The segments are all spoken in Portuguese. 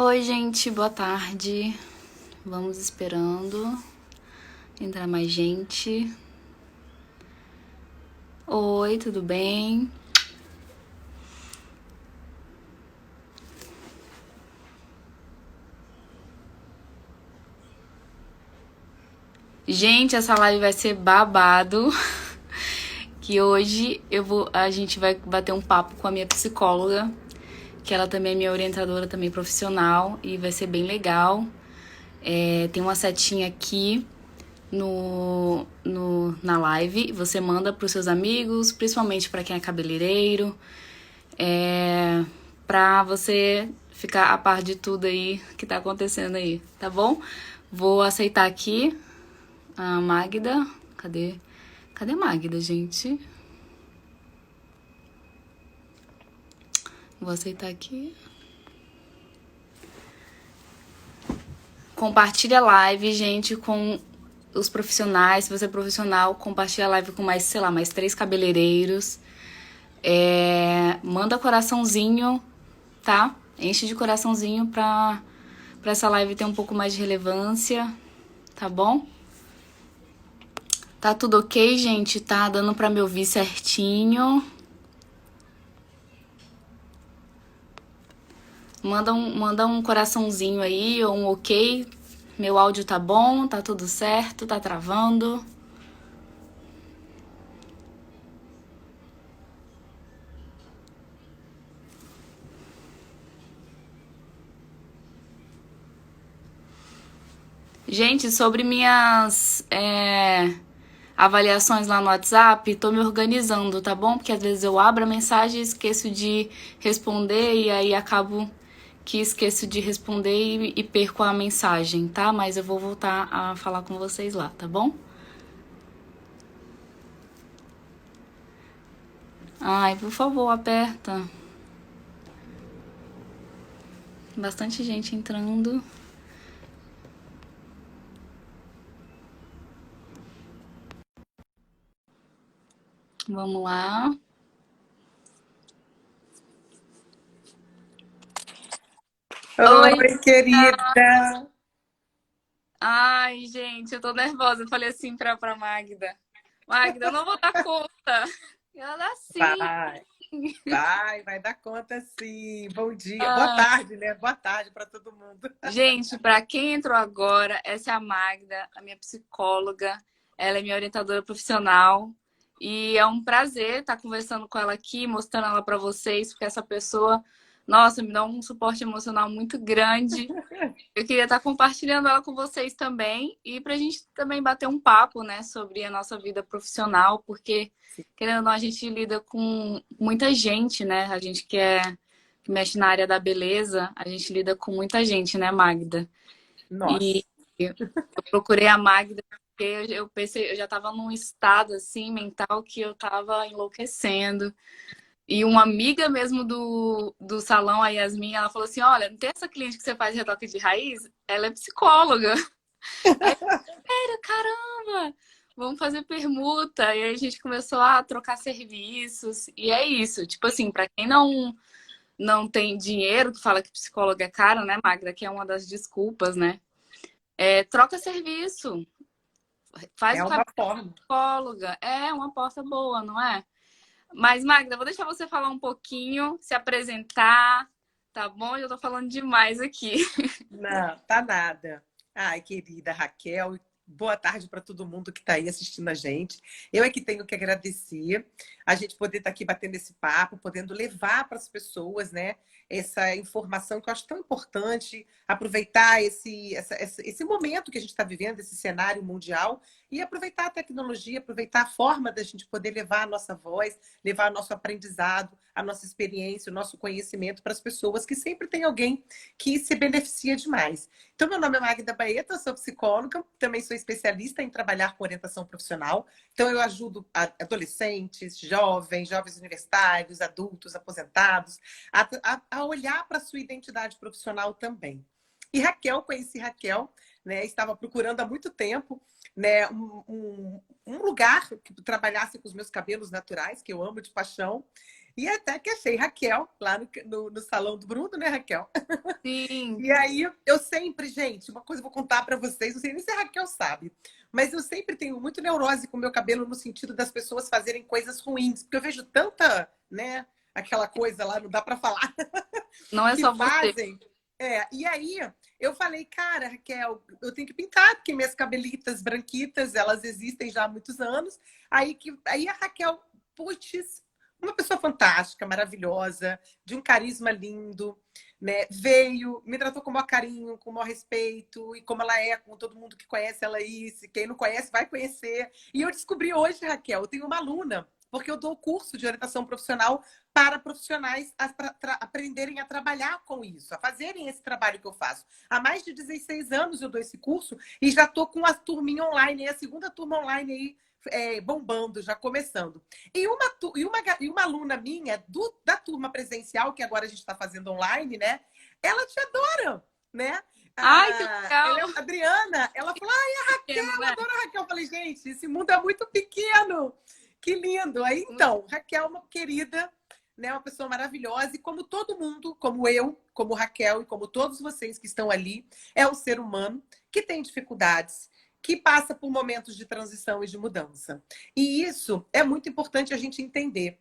Oi, gente, boa tarde. Vamos esperando entrar mais gente. Oi, tudo bem? Gente, essa live vai ser babado. Que hoje a gente vai bater um papo com a minha psicóloga, que ela também é minha orientadora também profissional e vai ser bem legal. Tem uma setinha aqui na live. Você manda para os seus amigos, principalmente para quem é cabeleireiro, pra você ficar a par de tudo aí que tá acontecendo aí, tá bom? Vou aceitar aqui a Magda. Cadê? Cadê a Magda, gente? Vou aceitar aqui. Compartilha a live, gente, com os profissionais. Se você é profissional, compartilha a live com mais, sei lá, mais 3 cabeleireiros. Manda coraçãozinho, tá? Enche de coraçãozinho pra essa live ter um pouco mais de relevância, tá bom? Tá tudo ok, gente? Tá dando pra me ouvir certinho? Manda um coraçãozinho aí ou um ok. Meu áudio tá bom? Tá tudo certo? Tá travando? Gente, sobre minhas avaliações lá no WhatsApp, tô me organizando, tá bom? Porque às vezes eu abro a mensagem e esqueço de responder e aí acabo que esqueço de responder e perco a mensagem, tá? Mas eu vou voltar a falar com vocês lá, tá bom? Ai, por favor, aperta. Bastante gente entrando. Vamos lá. Oi. Oi, querida. Ai, gente, eu tô nervosa. Eu falei assim pra Magda. Magda, eu não vou dar conta. E ela assim. Vai, vai dar conta sim. Bom dia, boa Ah, tarde, né? Boa tarde para todo mundo. gente, pra quem entrou agora, essa é a Magda, a minha psicóloga. Ela é minha orientadora profissional. E é um prazer estar conversando com ela aqui, mostrando ela pra vocês, porque essa pessoa, nossa, me dá um suporte emocional muito grande. Eu queria estar compartilhando ela com vocês também e para a gente também bater um papo, né, sobre a nossa vida profissional, porque, querendo ou não, a gente lida com muita gente, né? A gente que mexe na área da beleza, a gente lida com muita gente, né, Magda? E Nossa. eu procurei a Magda porque eu pensei, eu já estava num estado assim mental que eu estava enlouquecendo. E uma amiga mesmo do salão, a Yasmin, ela falou assim: olha, não tem essa cliente que você faz retoque de raiz? Ela é psicóloga. Aí, sério, caramba! Vamos fazer permuta. E aí a gente começou a trocar serviços. E é isso. Tipo assim, para quem não tem dinheiro, que fala que psicóloga é caro, né, Magda? Que é uma das desculpas, né? Troca serviço. Faz É o uma cabelo forma. de psicóloga. É uma porta boa, não é? Mas, Magda, vou deixar você falar um pouquinho, se apresentar, tá bom? Eu tô falando demais aqui. Não, tá nada. Ai, querida Raquel, boa tarde para todo mundo que está aí assistindo a gente. Eu é que tenho que agradecer a gente poder estar aqui batendo esse papo, podendo levar para as pessoas, né, essa informação que eu acho tão importante, aproveitar esse momento que a gente está vivendo, esse cenário mundial, e aproveitar a tecnologia, aproveitar a forma da gente poder levar a nossa voz, levar o nosso aprendizado, a nossa experiência, o nosso conhecimento para as pessoas, que sempre tem alguém que se beneficia demais. Então, meu nome é Magda Baeta, eu sou psicóloga, também sou especialista em trabalhar com orientação profissional. Então, eu ajudo adolescentes, jovens universitários, adultos, aposentados, a olhar para a sua identidade profissional também. E Raquel, conheci Raquel, né, estava procurando há muito tempo, né, um lugar que trabalhasse com os meus cabelos naturais, que eu amo de paixão. E até que achei Raquel lá no salão do Bruno, né, Raquel? Sim. E aí, eu sempre, gente, uma coisa eu vou contar pra vocês, não sei nem se a Raquel sabe, mas eu sempre tenho muito neurose com o meu cabelo no sentido das pessoas fazerem coisas ruins, porque eu vejo tanta, né, aquela coisa lá, não dá pra falar, Não é que só você. fazem. E aí eu falei, cara, Raquel, eu tenho que pintar, porque minhas cabelitas branquitas, elas existem já há muitos anos. Aí a Raquel, putz, uma pessoa fantástica, maravilhosa, de um carisma lindo, né? Veio, me tratou com o maior carinho, com o maior respeito, e como ela é, com todo mundo que conhece ela aí, se quem não conhece vai conhecer. E eu descobri hoje, Raquel, eu tenho uma aluna, porque eu dou curso de orientação profissional para profissionais aprenderem a trabalhar com isso, a fazerem esse trabalho que eu faço. Há mais de 16 anos eu dou esse curso e já estou com a turminha online, a segunda turma online aí, bombando, já começando. E uma aluna minha da turma presencial, que agora a gente está fazendo online, né? Ela te adora, né? Ai, que Ela é legal! a Adriana, ela falou: ai, a Pequeno, Raquel, né? adoro a Raquel. Eu falei, gente, esse mundo é muito pequeno. Que lindo! Aí então, Raquel é uma querida, né? Uma pessoa maravilhosa, e como todo mundo, como eu, como Raquel e como todos vocês que estão ali, é um ser humano que tem dificuldades, que passa por momentos de transição e de mudança. E isso é muito importante a gente entender.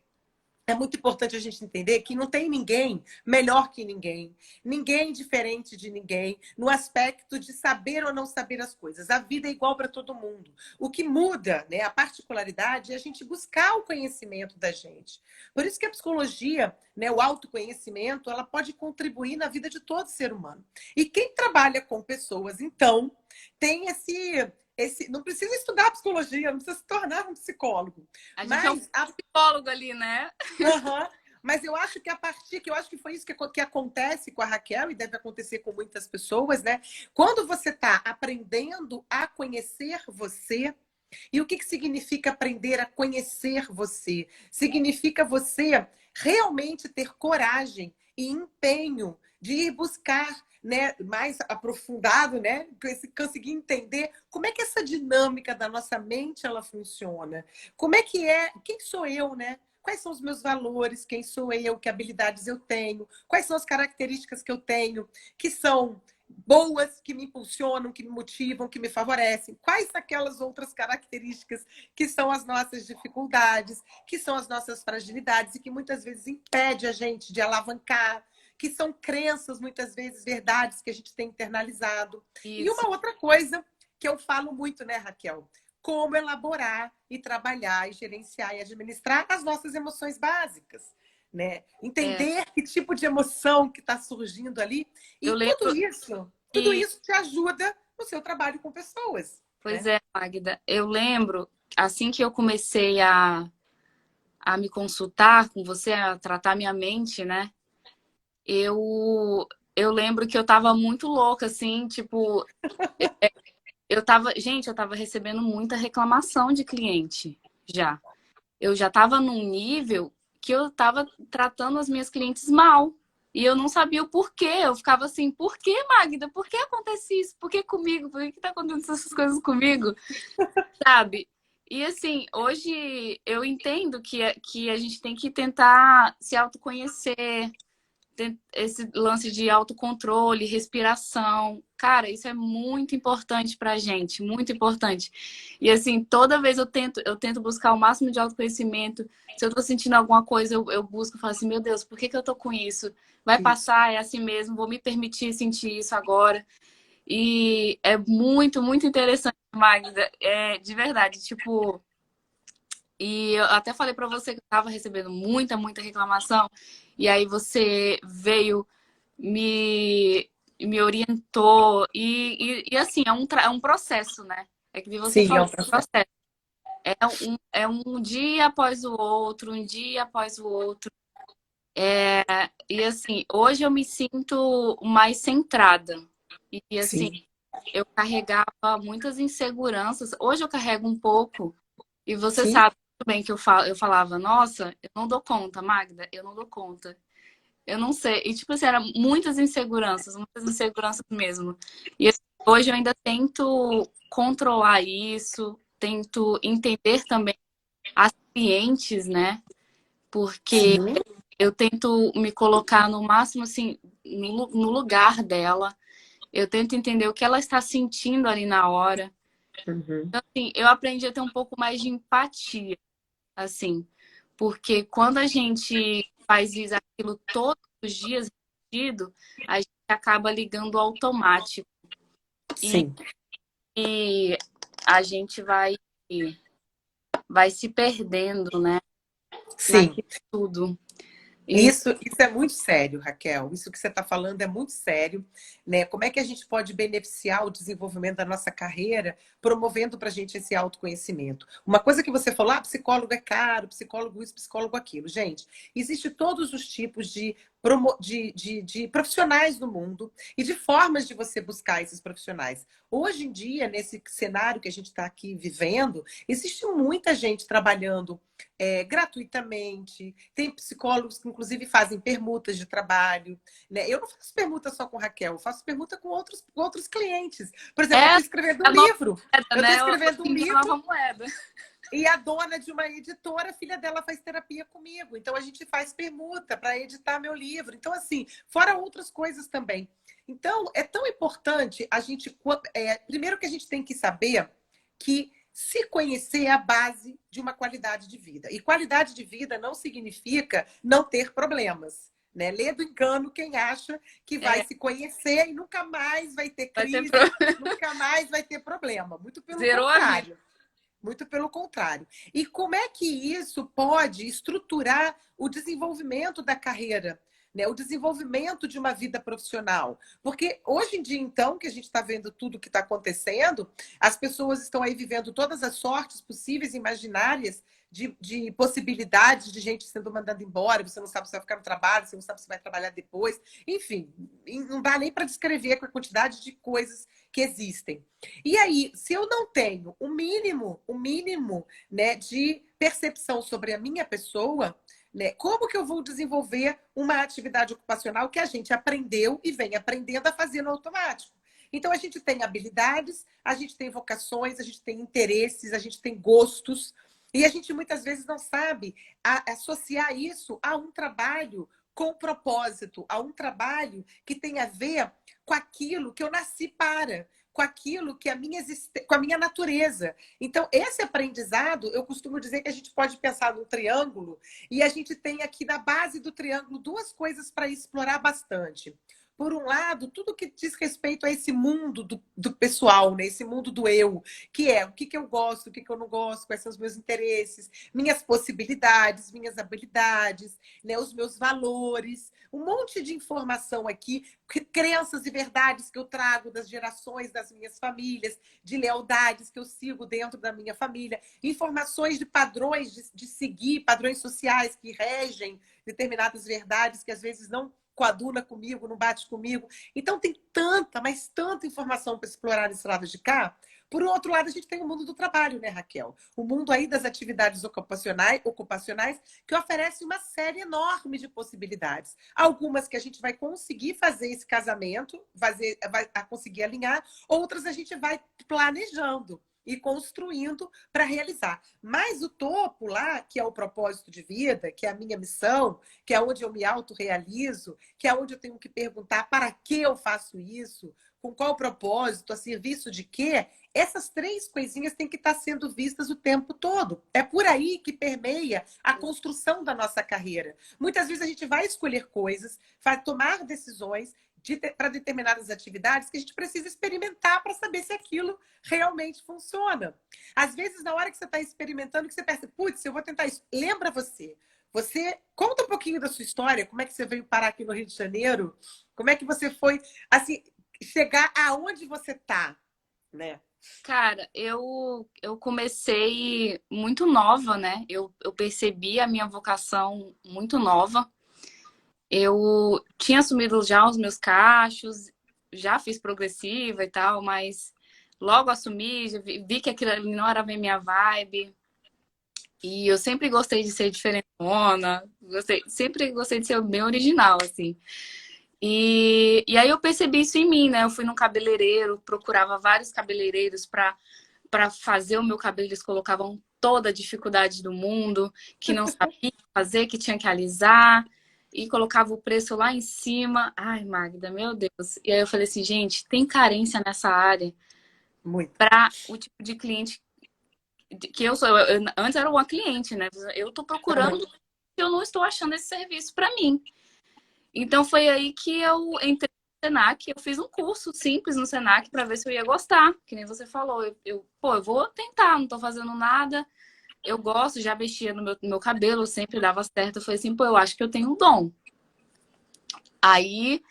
É muito importante a gente entender que não tem ninguém melhor que ninguém, ninguém diferente de ninguém, no aspecto de saber ou não saber as coisas. A vida é igual para todo mundo. O que muda, né, a particularidade, é a gente buscar o conhecimento da gente. Por isso que a psicologia, né, o autoconhecimento, ela pode contribuir na vida de todo ser humano. E quem trabalha com pessoas, então, tem não precisa estudar psicologia, não precisa se tornar um psicólogo. A gente é um Mas psicólogo ali, né? Uhum. Mas eu acho que eu acho que foi isso que acontece com a Raquel e deve acontecer com muitas pessoas, né? Quando você está aprendendo a conhecer você, e o que significa aprender a conhecer você? Significa você realmente ter coragem e empenho de ir buscar, né, mais aprofundado, né, conseguir entender como é que essa dinâmica da nossa mente ela funciona. Como é que quem sou eu, né? Quais são os meus valores? Quem sou eu? Que habilidades eu tenho? Quais são as características que eu tenho que são boas, que me impulsionam, que me motivam, que me favorecem? Quais aquelas outras características que são as nossas dificuldades, que são as nossas fragilidades e que muitas vezes impede a gente de alavancar, que são crenças, muitas vezes verdades que a gente tem internalizado. E Isso. uma outra coisa que eu falo muito, né, Raquel? Como elaborar e trabalhar e gerenciar e administrar as nossas emoções básicas, né? É, Entender que tipo de emoção que está surgindo ali e eu lembro tudo que, isso te ajuda no seu trabalho com pessoas, pois né? é, Magda, eu lembro, assim que eu comecei a me consultar com você, a tratar minha mente, né? Eu, eu lembro que eu tava muito louca, assim, tipo, eu tava recebendo muita reclamação de cliente já. Eu já tava num nível que eu tava tratando as minhas clientes mal. E eu não sabia o porquê. Eu ficava assim, por que, Magda? Por que acontece isso? Por que comigo? Por que tá acontecendo essas coisas comigo? Sabe? E assim, hoje eu entendo que a gente tem que tentar se autoconhecer, esse lance de autocontrole, respiração. Cara, isso é muito importante pra gente, muito importante. E assim, toda vez eu tento buscar o máximo de autoconhecimento. Se eu tô sentindo alguma coisa, eu busco e falo assim, meu Deus, por que eu tô com isso? Vai Isso. passar, é assim mesmo, vou me permitir sentir isso agora. E é muito, muito interessante, Magda. É de verdade, tipo, e eu até falei pra você que eu tava recebendo muita, muita reclamação. E aí você veio, me, me orientou. E assim, é um processo, né? É que você Sim, é falou, um processo. processo. É um dia após o outro, um dia após o outro. E assim, hoje eu me sinto mais centrada. E assim, Sim, eu carregava muitas inseguranças. Hoje eu carrego um pouco. E você sim. sabe muito bem que eu falava, nossa, eu não dou conta, Magda, eu não dou conta. Eu não sei. E, tipo assim, eram muitas inseguranças mesmo. E assim, hoje eu ainda tento controlar isso, tento entender também as clientes, né? porque Sim. eu tento me colocar no máximo, assim, no lugar dela. Eu tento entender o que ela está sentindo ali na hora. Uhum. Então, assim, eu aprendi a ter um pouco mais de empatia, assim, porque quando a gente faz isso, aquilo todos os dias repetido, a gente acaba ligando ao automático e, Sim. e a gente vai se perdendo, né, Sim. naquilo tudo. E Isso é muito sério, Raquel. Isso que você está falando é muito sério, né? Como é que a gente pode beneficiar o desenvolvimento da nossa carreira, promovendo para a gente esse autoconhecimento? Uma coisa que você falou, psicólogo é caro, psicólogo isso, psicólogo aquilo. Gente, existe todos os tipos de profissionais no mundo e de formas de você buscar esses profissionais. Hoje em dia, nesse cenário que a gente está aqui vivendo, existe muita gente trabalhando gratuitamente. Tem psicólogos que, inclusive, fazem permutas de trabalho. Né? Eu não faço permuta só com Raquel, eu faço permuta com outros clientes. Por exemplo, eu é estou escrevendo a um nova livro. moeda, Eu estou né? O escrevendo um fim da nova livro moeda. e a dona de uma editora, a filha dela faz terapia comigo. Então, a gente faz permuta para editar meu livro. Então, assim, fora outras coisas também. Então, é tão importante a gente... primeiro que a gente tem que saber que se conhecer é a base de uma qualidade de vida. E qualidade de vida não significa não ter problemas. Né? Lê do engano quem acha que vai É, se conhecer e nunca mais vai ter vai ter crise, nunca mais vai ter problema. Muito pelo zerou a vida. contrário. Muito pelo contrário. E como é que isso pode estruturar o desenvolvimento da carreira, né? O desenvolvimento de uma vida profissional? Porque hoje em dia, então, que a gente está vendo tudo o que está acontecendo, as pessoas estão aí vivendo todas as sortes possíveis e imaginárias de possibilidades de gente sendo mandada embora, você não sabe se vai ficar no trabalho, você não sabe se vai trabalhar depois. Enfim, não dá nem para descrever com a quantidade de coisas que existem. E aí, se eu não tenho o mínimo, né, de percepção sobre a minha pessoa, né, como que eu vou desenvolver uma atividade ocupacional que a gente aprendeu e vem aprendendo a fazer no automático? Então, a gente tem habilidades, a gente tem vocações, a gente tem interesses, a gente tem gostos, e a gente muitas vezes não sabe associar isso a um trabalho com propósito, a um trabalho que tem a ver com aquilo que eu nasci para, com aquilo que com a minha natureza. Então, esse aprendizado, eu costumo dizer que a gente pode pensar num triângulo e a gente tem aqui na base do triângulo duas coisas para explorar bastante. Por um lado, tudo que diz respeito a esse mundo do pessoal, né? Esse mundo do eu, que é o que eu gosto, o que eu não gosto, quais são os meus interesses, minhas possibilidades, minhas habilidades, né? Os meus valores, um monte de informação aqui, crenças e verdades que eu trago das gerações das minhas famílias, de lealdades que eu sigo dentro da minha família, informações de padrões de seguir, padrões sociais que regem determinadas verdades que às vezes não coaduna comigo, não bate comigo. Então tem tanta, mas tanta informação para explorar nesse lado de cá. Por outro lado, a gente tem o mundo do trabalho, né, Raquel? O mundo aí das atividades ocupacionais que oferece uma série enorme de possibilidades. Algumas que a gente vai conseguir fazer esse casamento, vai conseguir alinhar, outras a gente vai planejando e construindo para realizar. Mas o topo lá, que é o propósito de vida, que é a minha missão, que é onde eu me autorrealizo, que é onde eu tenho que perguntar para que eu faço isso, com qual propósito, a serviço de quê, essas três coisinhas têm que estar sendo vistas o tempo todo. É por aí que permeia a construção da nossa carreira. Muitas vezes a gente vai escolher coisas, vai tomar decisões para determinadas atividades que a gente precisa experimentar para saber se aquilo realmente funciona. Às vezes, na hora que você está experimentando, que você pensa, putz, eu vou tentar isso. Lembra você. Você conta um pouquinho da sua história, como é que você veio parar aqui no Rio de Janeiro? Como é que você foi, assim, chegar aonde você está, né? Cara, eu comecei muito nova, né? Eu percebi a minha vocação muito nova. Eu tinha assumido já os meus cachos, já fiz progressiva e tal, mas logo assumi, já vi que aquilo ali não era bem minha vibe. E eu sempre gostei de ser diferentona, sempre gostei de ser bem original, assim. E aí eu percebi isso em mim, né? Eu fui num cabeleireiro, procurava vários cabeleireiros para fazer o meu cabelo, eles colocavam toda a dificuldade do mundo, que não sabia fazer, que tinha que alisar, e colocava o preço lá em cima. Ai, Magda, meu Deus. E aí eu falei assim, gente, tem carência nessa área Muito. para o tipo de cliente que eu sou. Antes era uma cliente, né? Eu tô procurando, eu não estou achando esse serviço para mim. Então foi aí que eu entrei no Senac, eu fiz um curso simples no Senac para ver se eu ia gostar, que nem você falou. Pô, eu vou tentar, não tô fazendo nada. Eu gosto, já mexia no meu cabelo, sempre dava certo. Eu falei assim, pô, eu acho que eu tenho um dom. Aí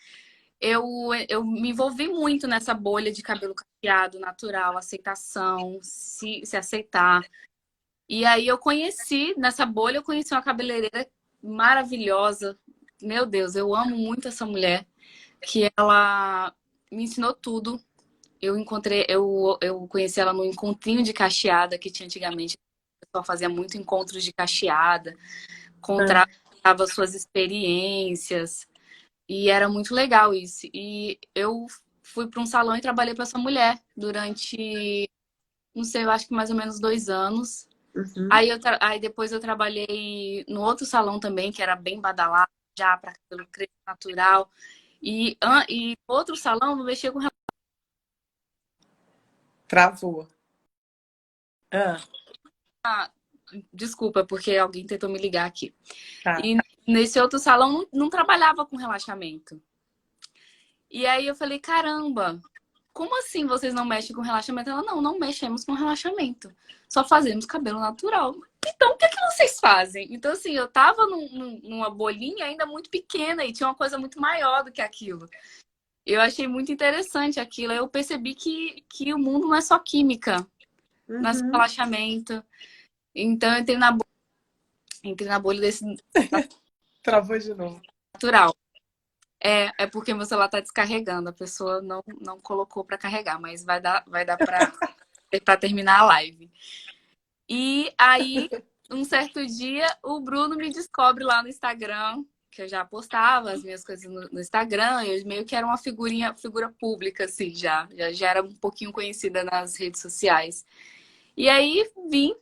eu me envolvi muito nessa bolha de cabelo cacheado, natural, aceitação, se aceitar. E aí nessa bolha, eu conheci uma cabeleireira maravilhosa. Meu Deus, eu amo muito essa mulher, que ela me ensinou tudo. Eu conheci ela no encontrinho de cacheada que tinha antigamente. O pessoal fazia muito encontros de cacheada, contava suas experiências. E era muito legal isso. E eu fui para um salão e trabalhei para essa mulher durante, não sei, eu acho que mais ou menos 2 anos. Uhum. Aí depois eu trabalhei no outro salão também, que era bem badalado, já para cabelo crespo natural. E outro salão eu mexia com Travou. Ah, desculpa, porque alguém tentou me ligar aqui. tá. E nesse outro salão não trabalhava com relaxamento. E aí eu falei, caramba, como assim vocês não mexem com relaxamento? Ela, não mexemos com relaxamento. Só fazemos cabelo natural. Então, o que é que vocês fazem? Então, assim, eu tava numa bolinha ainda muito pequena e tinha uma coisa muito maior do que aquilo. Eu achei muito interessante aquilo. Eu percebi que o mundo não é só química, não é só Uhum. relaxamento. Então, eu entrei na bolha desse Travou de novo. natural. É porque meu celular tá descarregando. A pessoa não colocou para carregar, mas vai dar para terminar a live. E aí, um certo dia, o Bruno me descobre lá no Instagram, que eu já postava as minhas coisas no Instagram, eu meio que era uma figura pública, assim, já era um pouquinho conhecida nas redes sociais. E aí, vim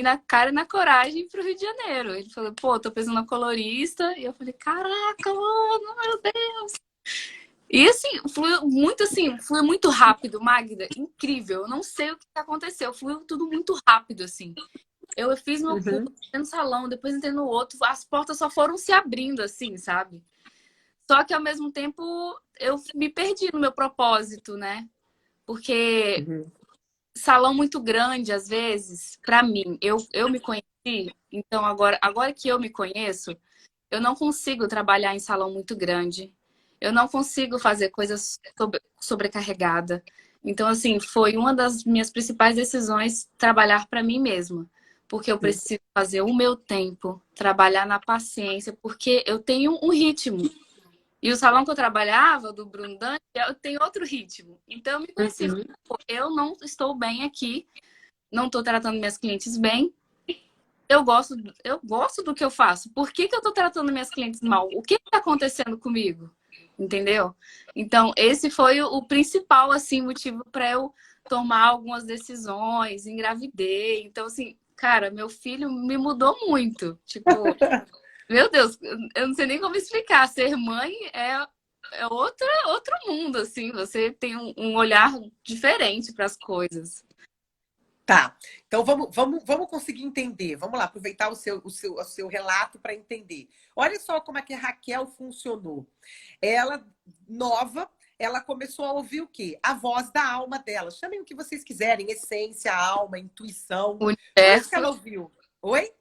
na cara e na coragem pro Rio de Janeiro. Ele falou, pô, tô pensando na colorista. E eu falei, caraca, mano, meu Deus. E assim, fluiu muito rápido, Magda, incrível. Eu não sei o que aconteceu, fluiu tudo muito rápido, assim. Eu fiz meu curso, Uhum. entrei no salão, depois entrei no outro, as portas só foram se abrindo, assim, sabe? Só que ao mesmo tempo eu me perdi no meu propósito, né? Porque Uhum. salão muito grande, às vezes, pra mim, eu me conheci, então agora que eu me conheço, eu não consigo trabalhar em salão muito grande. Eu não consigo fazer coisas sobrecarregada. Então, assim, foi uma das minhas principais decisões trabalhar para mim mesma. Porque eu preciso fazer o meu tempo, trabalhar na paciência, porque eu tenho um ritmo. E o salão que eu trabalhava, do Bruno Dante, tem outro ritmo. Então, eu me conheci. Uhum. Pô, eu não estou bem aqui, não estou tratando minhas clientes bem, eu gosto do que eu faço. Por que eu tô tratando minhas clientes mal? O que tá acontecendo comigo? Entendeu? Então, esse foi o principal, assim, motivo para eu tomar algumas decisões, engravidei. Então, assim, cara, meu filho me mudou muito. Tipo, meu Deus, eu não sei nem como explicar. Ser mãe é outro mundo, assim. Você tem um olhar diferente para as coisas. Tá. Então vamos conseguir entender. Vamos lá, aproveitar o seu relato para entender. Olha só como é que a Raquel funcionou. Ela, nova, ela começou a ouvir o quê? A voz da alma dela. Chamem o que vocês quiserem, essência, alma, intuição. O Foi isso que universo, ela ouviu. Oi?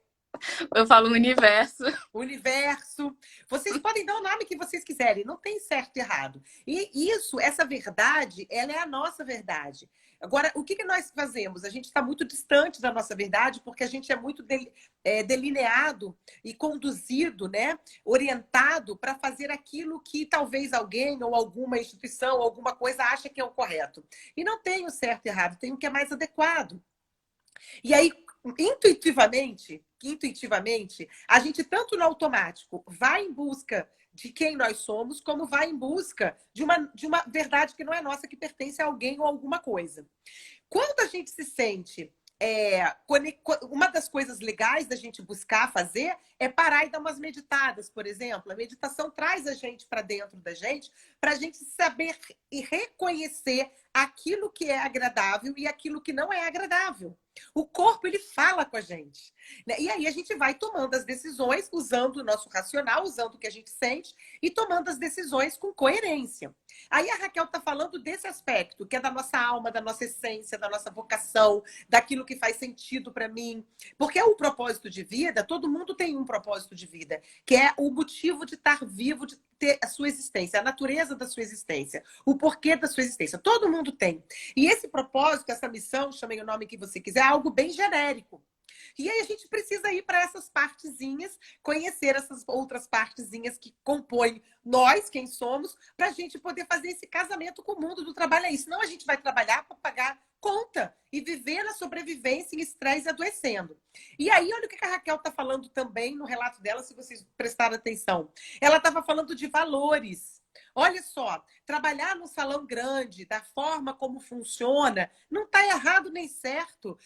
eu falo universo. Universo. Vocês podem dar o nome que vocês quiserem, não tem certo e errado. E isso, essa verdade, ela é a nossa verdade. Agora, o que nós fazemos? A gente está muito distante da nossa verdade porque a gente é muito delineado e conduzido, né? Orientado para fazer aquilo que talvez alguém ou alguma instituição, alguma coisa acha que é o correto. E não tem o certo e errado, tem o que é mais adequado. E aí, intuitivamente, a gente tanto no automático vai em busca de quem nós somos, como vai em busca de uma verdade que não é nossa, que pertence a alguém ou alguma coisa. Quando a gente se sente uma das coisas legais da gente buscar fazer é parar e dar umas meditadas, por exemplo. A meditação traz a gente para dentro da gente, para a gente saber e reconhecer aquilo que é agradável e aquilo que não é agradável. O corpo, ele fala com a gente, né? E aí a gente vai tomando as decisões, usando o nosso racional, usando o que a gente sente e tomando as decisões com coerência. Aí a Raquel está falando desse aspecto, que é da nossa alma, da nossa essência, da nossa vocação, daquilo que faz sentido para mim. Porque o propósito de vida, todo mundo tem um propósito de vida, que é o motivo de estar vivo, de ter a sua existência, a natureza da sua existência, o porquê da sua existência. Todo mundo tem. E esse propósito, essa missão, chamem o nome que você quiser, é algo bem genérico. E aí a gente precisa ir para essas partezinhas, conhecer essas outras partezinhas que compõem nós, quem somos, para a gente poder fazer esse casamento com o mundo do trabalho aí. Senão a gente vai trabalhar para pagar conta e viver na sobrevivência em estresse e adoecendo. E aí, olha o que a Raquel está falando também no relato dela, se vocês prestarem atenção. Ela estava falando de valores. Olha só, trabalhar num salão grande, da forma como funciona, não está errado nem certo.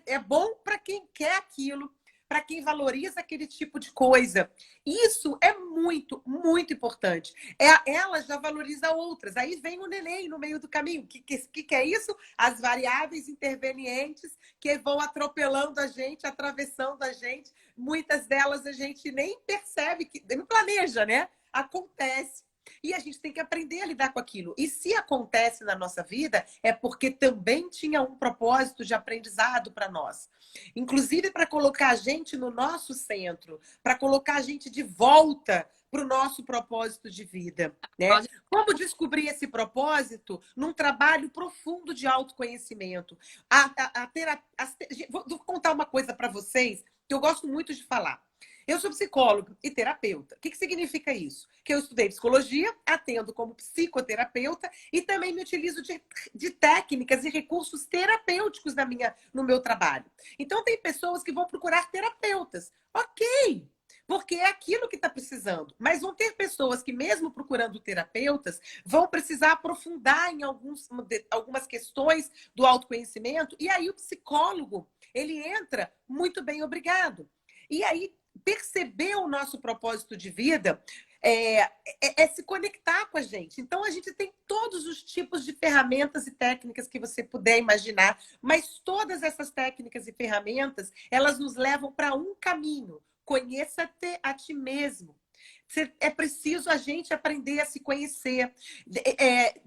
É bom para quem quer aquilo, para quem valoriza aquele tipo de coisa. Isso é muito, muito importante. Ela já valoriza outras. Aí vem o neném no meio do caminho. O que é isso? As variáveis intervenientes que vão atropelando a gente, atravessando a gente. Muitas delas a gente nem percebe, nem planeja, né? Acontece. E a gente tem que aprender a lidar com aquilo. E se acontece na nossa vida, é porque também tinha um propósito de aprendizado para nós. Inclusive para colocar a gente no nosso centro, para colocar a gente de volta para o nosso propósito de vida, né? Como descobrir esse propósito num trabalho profundo de autoconhecimento? Vou contar uma coisa para vocês que eu gosto muito de falar. Eu sou psicóloga e terapeuta. O que significa isso? Que eu estudei psicologia, atendo como psicoterapeuta e também me utilizo de técnicas e recursos terapêuticos no meu trabalho. Então, tem pessoas que vão procurar terapeutas. Ok, porque é aquilo que está precisando. Mas vão ter pessoas que, mesmo procurando terapeutas, vão precisar aprofundar em algumas questões do autoconhecimento. E aí o psicólogo, ele entra muito bem, obrigado. E aí, perceber o nosso propósito de vida é se conectar com a gente. Então, a gente tem todos os tipos de ferramentas e técnicas que você puder imaginar, mas todas essas técnicas e ferramentas, elas nos levam para um caminho. Conheça-te a ti mesmo. É preciso a gente aprender a se conhecer,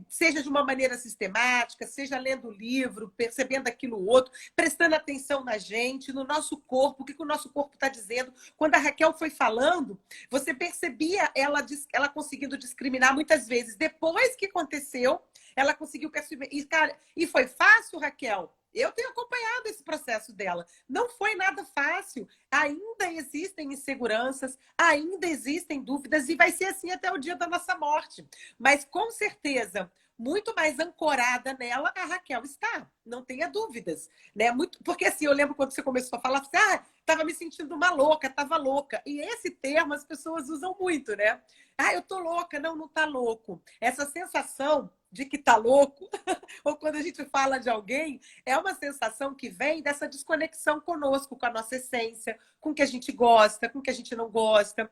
seja de uma maneira sistemática, seja lendo o livro, percebendo aquilo outro, prestando atenção na gente, no nosso corpo, o que o nosso corpo está dizendo. Quando a Raquel foi falando, você percebia ela conseguindo discriminar muitas vezes. Depois que aconteceu, ela conseguiu perceber. E foi fácil, Raquel? Eu tenho acompanhado esse processo dela. Não foi nada fácil. Ainda existem inseguranças, ainda existem dúvidas e vai ser assim até o dia da nossa morte. Mas, com certeza, muito mais ancorada nela, a Raquel está. Não tenha dúvidas. Né? Porque assim, eu lembro quando você começou a falar, estava me sentindo uma louca, estava louca. E esse termo as pessoas usam muito, né? Eu tô louca. Não, não tá louco. Essa sensação de que tá louco, ou quando a gente fala de alguém, é uma sensação que vem dessa desconexão conosco, com a nossa essência, com o que a gente gosta, com o que a gente não gosta.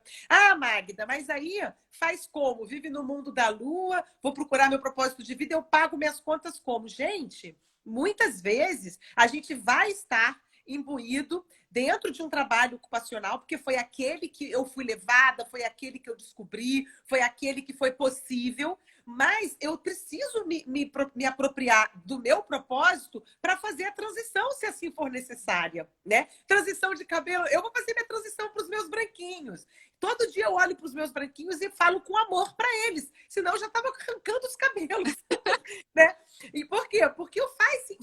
Magda, mas aí faz como? Vive no mundo da lua, vou procurar meu propósito de vida, eu pago minhas contas como? Gente, muitas vezes a gente vai estar imbuído dentro de um trabalho ocupacional, porque foi aquele que eu fui levada, foi aquele que eu descobri, foi aquele que foi possível, mas eu preciso me apropriar do meu propósito para fazer a transição, se assim for necessária, né? Transição de cabelo, eu vou fazer minha transição para os meus branquinhos. Todo dia eu olho para os meus branquinhos e falo com amor para eles, senão eu já estava arrancando os cabelos, né? E por quê? Porque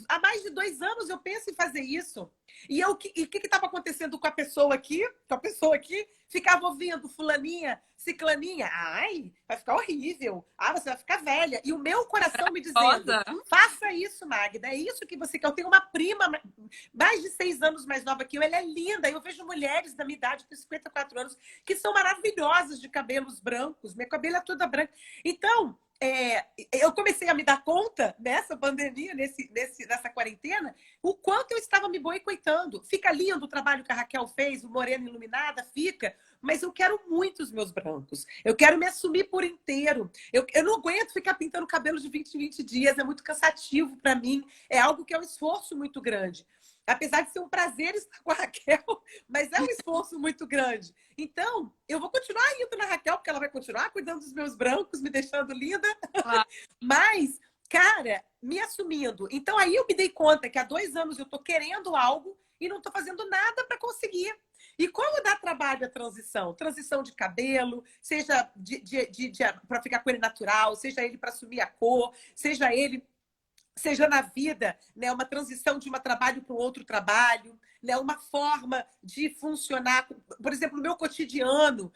há mais de 2 anos eu penso em fazer isso. E o que estava acontecendo com a pessoa aqui? Com a pessoa aqui, ficava ouvindo fulaninha, ciclaninha. Ai, vai ficar horrível. Você vai ficar velha. E o meu coração me dizendo, faça isso, Magda. É isso que você quer. Eu tenho uma prima mais de 6 anos mais nova que eu. Ela é linda. Eu vejo mulheres da minha idade, com 54 anos, que são maravilhosas de cabelos brancos. Minha cabelo é toda branca. Então, eu comecei a me dar conta nessa pandemia, nessa quarentena, o quanto eu estava me boicotando. Fica lindo o trabalho que a Raquel fez, o Morena Iluminada, fica, mas eu quero muito os meus brancos. Eu quero me assumir por inteiro. Eu não aguento ficar pintando cabelo de 20 em 20 dias, é muito cansativo para mim, é algo que é um esforço muito grande. Apesar de ser um prazer estar com a Raquel, mas é um esforço muito grande. Então, eu vou continuar indo na Raquel, porque ela vai continuar cuidando dos meus brancos, me deixando linda. Claro. Mas, cara, me assumindo. Então, aí eu me dei conta que há 2 anos eu tô querendo algo e não tô fazendo nada para conseguir. E como dá trabalho a transição? Transição de cabelo, seja para ficar com ele natural, seja ele para assumir a cor, seja na vida, né, uma transição de um trabalho para o outro trabalho, né, uma forma de funcionar. Por exemplo, no meu cotidiano,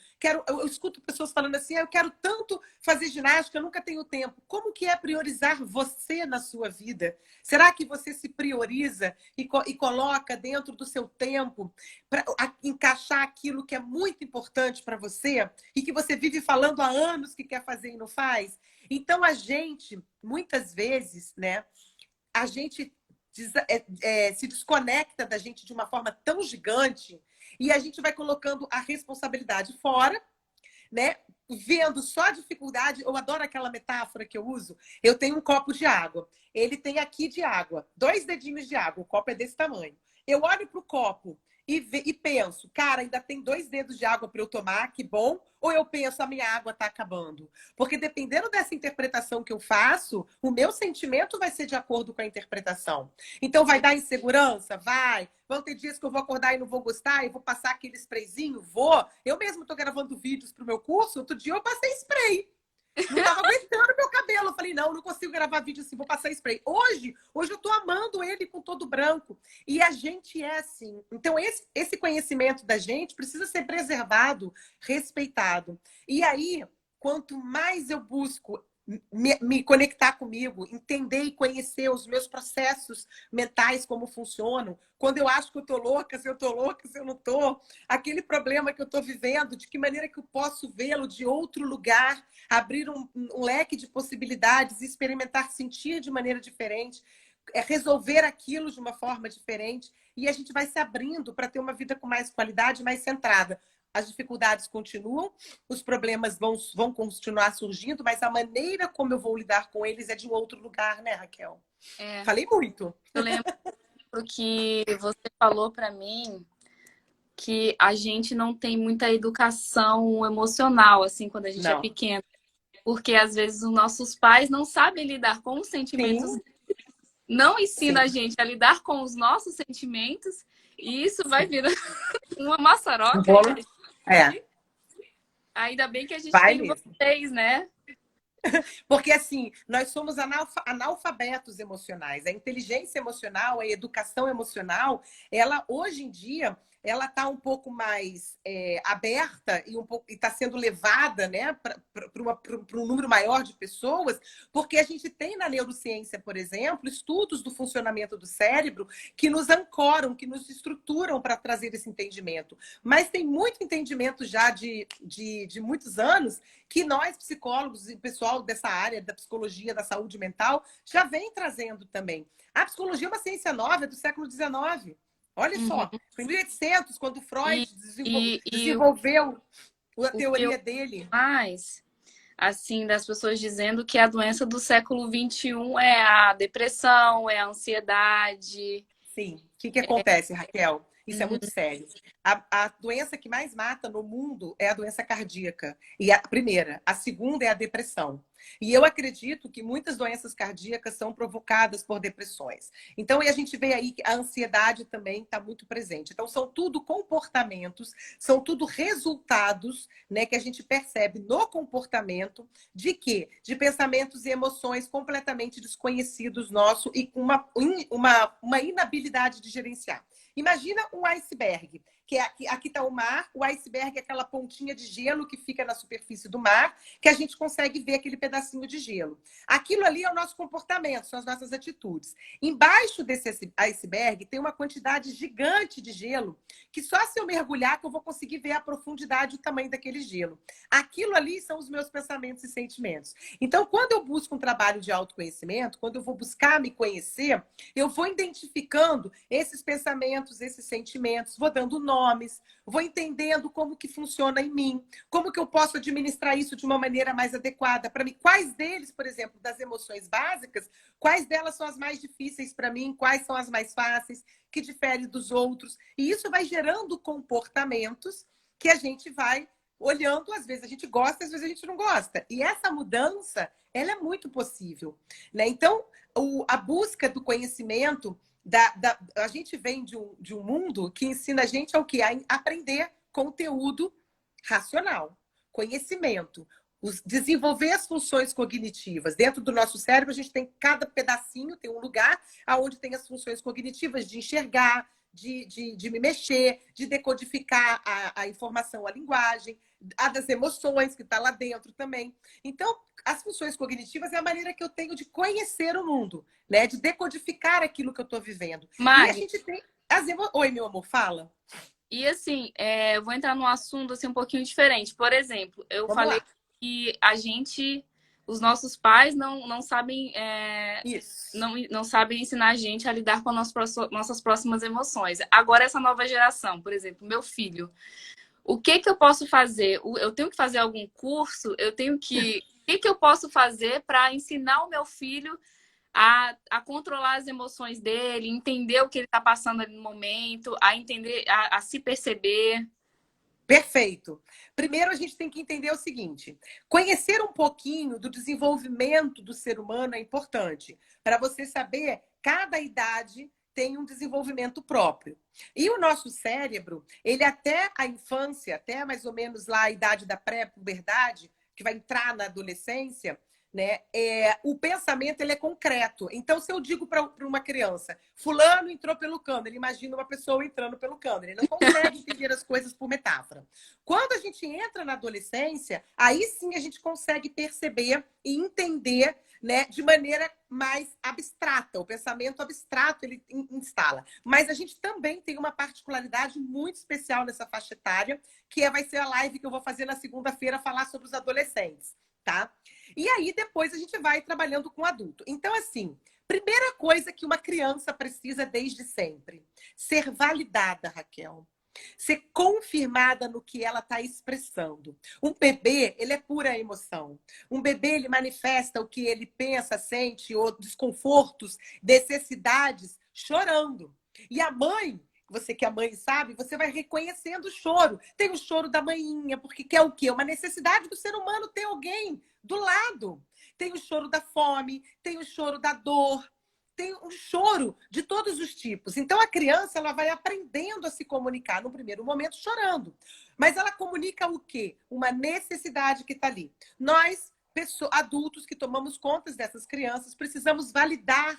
eu escuto pessoas falando assim, eu quero tanto fazer ginástica, eu nunca tenho tempo. Como que é priorizar você na sua vida? Será que você se prioriza e coloca dentro do seu tempo para encaixar aquilo que é muito importante para você e que você vive falando há anos que quer fazer e não faz? Então, a gente, muitas vezes, né, a gente se desconecta da gente de uma forma tão gigante e a gente vai colocando a responsabilidade fora, né, vendo só a dificuldade. Eu adoro aquela metáfora que eu uso. Eu tenho um copo de água. Ele tem aqui de água, 2 dedinhos de água. O copo é desse tamanho. Eu olho para o copo e penso, cara, ainda tem 2 dedos de água para eu tomar, que bom. Ou eu penso, a minha água está acabando. Porque dependendo dessa interpretação que eu faço, o meu sentimento vai ser de acordo com a interpretação. Então, vai dar insegurança? Vai. Vão ter dias que eu vou acordar e não vou gostar, e vou passar aquele sprayzinho? Vou. Eu mesmo estou gravando vídeos para o meu curso, outro dia eu passei spray. Não estava aguentando meu cabelo. Eu falei, não consigo gravar vídeo assim, vou passar spray. Hoje eu estou amando ele com todo branco. E a gente é assim. Então, esse conhecimento da gente precisa ser preservado, respeitado. E aí, quanto mais eu busco me conectar comigo, entender e conhecer os meus processos mentais, como funcionam, quando eu acho que eu tô louca, se eu tô louca, se eu não tô, aquele problema que eu tô vivendo, de que maneira que eu posso vê-lo de outro lugar, abrir um leque de possibilidades, experimentar, sentir de maneira diferente, resolver aquilo de uma forma diferente, e a gente vai se abrindo para ter uma vida com mais qualidade, mais centrada. As dificuldades continuam, os problemas vão continuar surgindo, mas a maneira como eu vou lidar com eles é de um outro lugar, né, Raquel? Falei muito. Eu lembro que você falou para mim que a gente não tem muita educação emocional, assim, quando a gente é pequeno. Porque, às vezes, os nossos pais não sabem lidar com os sentimentos, Sim. não ensinam a gente a lidar com os nossos sentimentos, e isso vai virando uma maçaroca. Ainda bem que a gente tem vocês, né? Porque, assim, nós somos analfabetos emocionais. A inteligência emocional, a educação emocional, ela, hoje em dia, ela está um pouco mais aberta e está sendo levada, né, para um número maior de pessoas, porque a gente tem na neurociência, por exemplo, estudos do funcionamento do cérebro que nos ancoram, que nos estruturam para trazer esse entendimento. Mas tem muito entendimento já de muitos anos que nós, psicólogos e pessoal dessa área da psicologia, da saúde mental, já vem trazendo também. A psicologia é uma ciência nova, é do século XIX. Olha só, em 1800, quando Freud desenvolveu a teoria dele. Mas, assim, das pessoas dizendo que a doença do século XXI é a depressão, é a ansiedade. Sim. O que acontece, Raquel? Isso é muito sério. A doença que mais mata no mundo é a doença cardíaca. E a primeira. A segunda é a depressão. E eu acredito que muitas doenças cardíacas são provocadas por depressões. Então, e a gente vê aí que a ansiedade também está muito presente. Então, são tudo comportamentos, são tudo resultados, né, que a gente percebe no comportamento de quê? De pensamentos e emoções completamente desconhecidos nosso e com uma inabilidade de gerenciar. Imagina um iceberg, que é aqui está o mar, o iceberg é aquela pontinha de gelo que fica na superfície do mar, que a gente consegue ver aquele pedacinho de gelo. Aquilo ali é o nosso comportamento, são as nossas atitudes. Embaixo desse iceberg tem uma quantidade gigante de gelo, que só se eu mergulhar que eu vou conseguir ver a profundidade e o tamanho daquele gelo. Aquilo ali são os meus pensamentos e sentimentos. Então, quando eu busco um trabalho de autoconhecimento, quando eu vou buscar me conhecer, eu vou identificando esses pensamentos, esses sentimentos, vou dando nomes, vou entendendo como que funciona em mim, como que eu posso administrar isso de uma maneira mais adequada para mim. Quais deles, por exemplo, das emoções básicas, quais delas são as mais difíceis para mim, quais são as mais fáceis, que diferem dos outros. E isso vai gerando comportamentos que a gente vai olhando, às vezes a gente gosta, às vezes a gente não gosta. E essa mudança, ela é muito possível, né? Então, a busca do conhecimento, a gente vem de um mundo que ensina a gente ao quê? A aprender conteúdo racional, conhecimento, desenvolver as funções cognitivas. Dentro do nosso cérebro, a gente tem cada pedacinho, tem um lugar onde tem as funções cognitivas de enxergar, de me mexer, de decodificar a informação, a linguagem, a das emoções, que está lá dentro também. Então, as funções cognitivas é a maneira que eu tenho de conhecer o mundo, né? De decodificar aquilo que eu estou vivendo. Mari, e a gente tem Oi, meu amor, fala. E assim, eu vou entrar num assunto assim, um pouquinho diferente. Por exemplo, eu Vamos falei lá. que os nossos pais não sabem, Isso. não sabem ensinar a gente a lidar com as nossas próximas emoções. Agora, essa nova geração, por exemplo, meu filho, o que que eu posso fazer? Eu tenho que fazer algum curso? O que que eu posso fazer para ensinar o meu filho a controlar as emoções dele, entender o que ele está passando ali no momento, a entender, a se perceber? Perfeito. Primeiro, a gente tem que entender o seguinte: conhecer um pouquinho do desenvolvimento do ser humano é importante. Para você saber, cada idade tem um desenvolvimento próprio. E o nosso cérebro, ele até a infância, até mais ou menos lá a idade da pré-puberdade, que vai entrar na adolescência, né? O pensamento ele é concreto. Então, se eu digo para uma criança, fulano entrou pelo cano, ele imagina uma pessoa entrando pelo cano. Ele não consegue entender as coisas por metáfora. Quando a gente entra na adolescência, aí sim a gente consegue perceber e entender, né, de maneira mais abstrata. O pensamento abstrato ele instala. Mas a gente também tem uma particularidade muito especial nessa faixa etária, que vai ser a live que eu vou fazer na segunda-feira, falar sobre os adolescentes, tá? E aí, depois, a gente vai trabalhando com o adulto. Então, assim, primeira coisa que uma criança precisa desde sempre: ser validada, Raquel. Ser confirmada no que ela está expressando. Um bebê, ele é pura emoção. Um bebê, ele manifesta o que ele pensa, sente, ou desconfortos, necessidades, chorando. E a mãe, você que é mãe sabe, você vai reconhecendo o choro. Tem o choro da manhinha, porque quer o quê? Uma necessidade do ser humano ter alguém do lado. Tem o choro da fome, tem o choro da dor, tem um choro de todos os tipos. Então, a criança ela vai aprendendo a se comunicar, no primeiro momento, chorando. Mas ela comunica o quê? Uma necessidade que está ali. Nós, adultos que tomamos conta dessas crianças, precisamos validar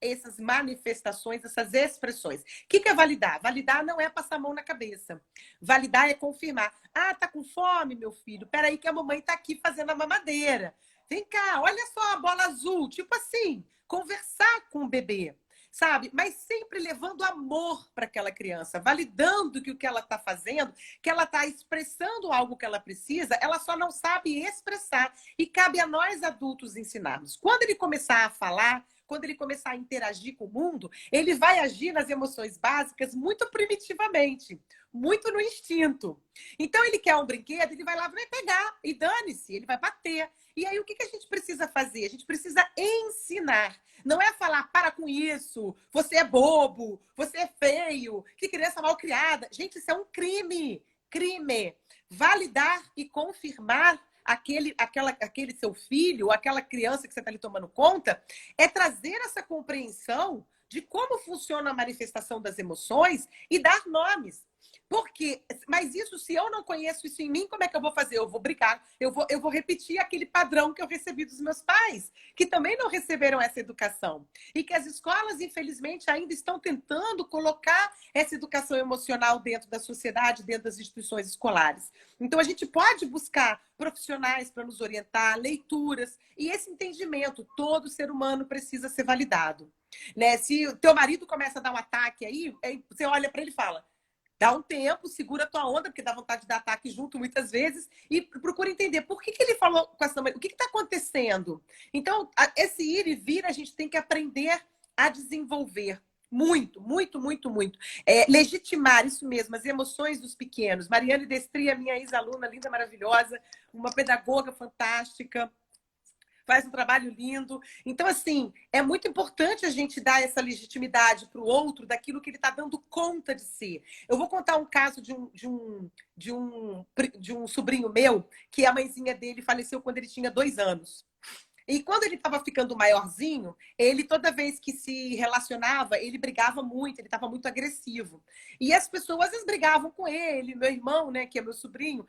essas manifestações, essas expressões. O que é validar? Validar não é passar a mão na cabeça. Validar é confirmar. Ah, tá com fome, meu filho? Peraí que a mamãe tá aqui fazendo a mamadeira. Vem cá, olha só a bola azul. Tipo assim, conversar com o bebê, sabe? Mas sempre levando amor para aquela criança, validando que o que ela está fazendo, que ela está expressando algo que ela precisa, ela só não sabe expressar. E cabe a nós adultos ensinarmos. Quando ele começar a falar, quando ele começar a interagir com o mundo, ele vai agir nas emoções básicas muito primitivamente, muito no instinto. Então, ele quer um brinquedo, ele vai lá, vai pegar e dane-se, ele vai bater. E aí, o que a gente precisa fazer? A gente precisa ensinar. Não é falar, para com isso, você é bobo, você é feio, que criança mal criada. Gente, isso é um crime. Crime. Validar e confirmar aquele seu filho, aquela criança que você está ali tomando conta, é trazer essa compreensão de como funciona a manifestação das emoções e dar nomes. Porque Mas isso, se eu não conheço isso em mim, como é que eu vou fazer? Eu vou brigar, eu vou repetir aquele padrão que eu recebi dos meus pais, que também não receberam essa educação. E que as escolas, infelizmente, ainda estão tentando colocar essa educação emocional dentro da sociedade, dentro das instituições escolares. Então, a gente pode buscar profissionais para nos orientar, leituras, e esse entendimento, todo ser humano precisa ser validado. Né? Se o teu marido começa a dar um ataque aí, você olha para ele e fala, dá um tempo, segura a tua onda, porque dá vontade de dar ataque junto muitas vezes, e procura entender por que ele falou com essa mãe, o que está acontecendo. Então, esse ir e vir, a gente tem que aprender a desenvolver. Muito, muito, muito, muito. Legitimar, isso mesmo, as emoções dos pequenos. Mariane Destria, minha ex-aluna, linda, maravilhosa, uma pedagoga fantástica, faz um trabalho lindo. Então, assim, é muito importante a gente dar essa legitimidade para o outro daquilo que ele está dando conta de si. Eu vou contar um caso de um sobrinho meu, que a mãezinha dele faleceu quando ele tinha 2 anos. E quando ele estava ficando maiorzinho, ele, toda vez que se relacionava, ele brigava muito, ele estava muito agressivo. E as pessoas, às vezes, brigavam com ele, meu irmão, né, que é meu sobrinho,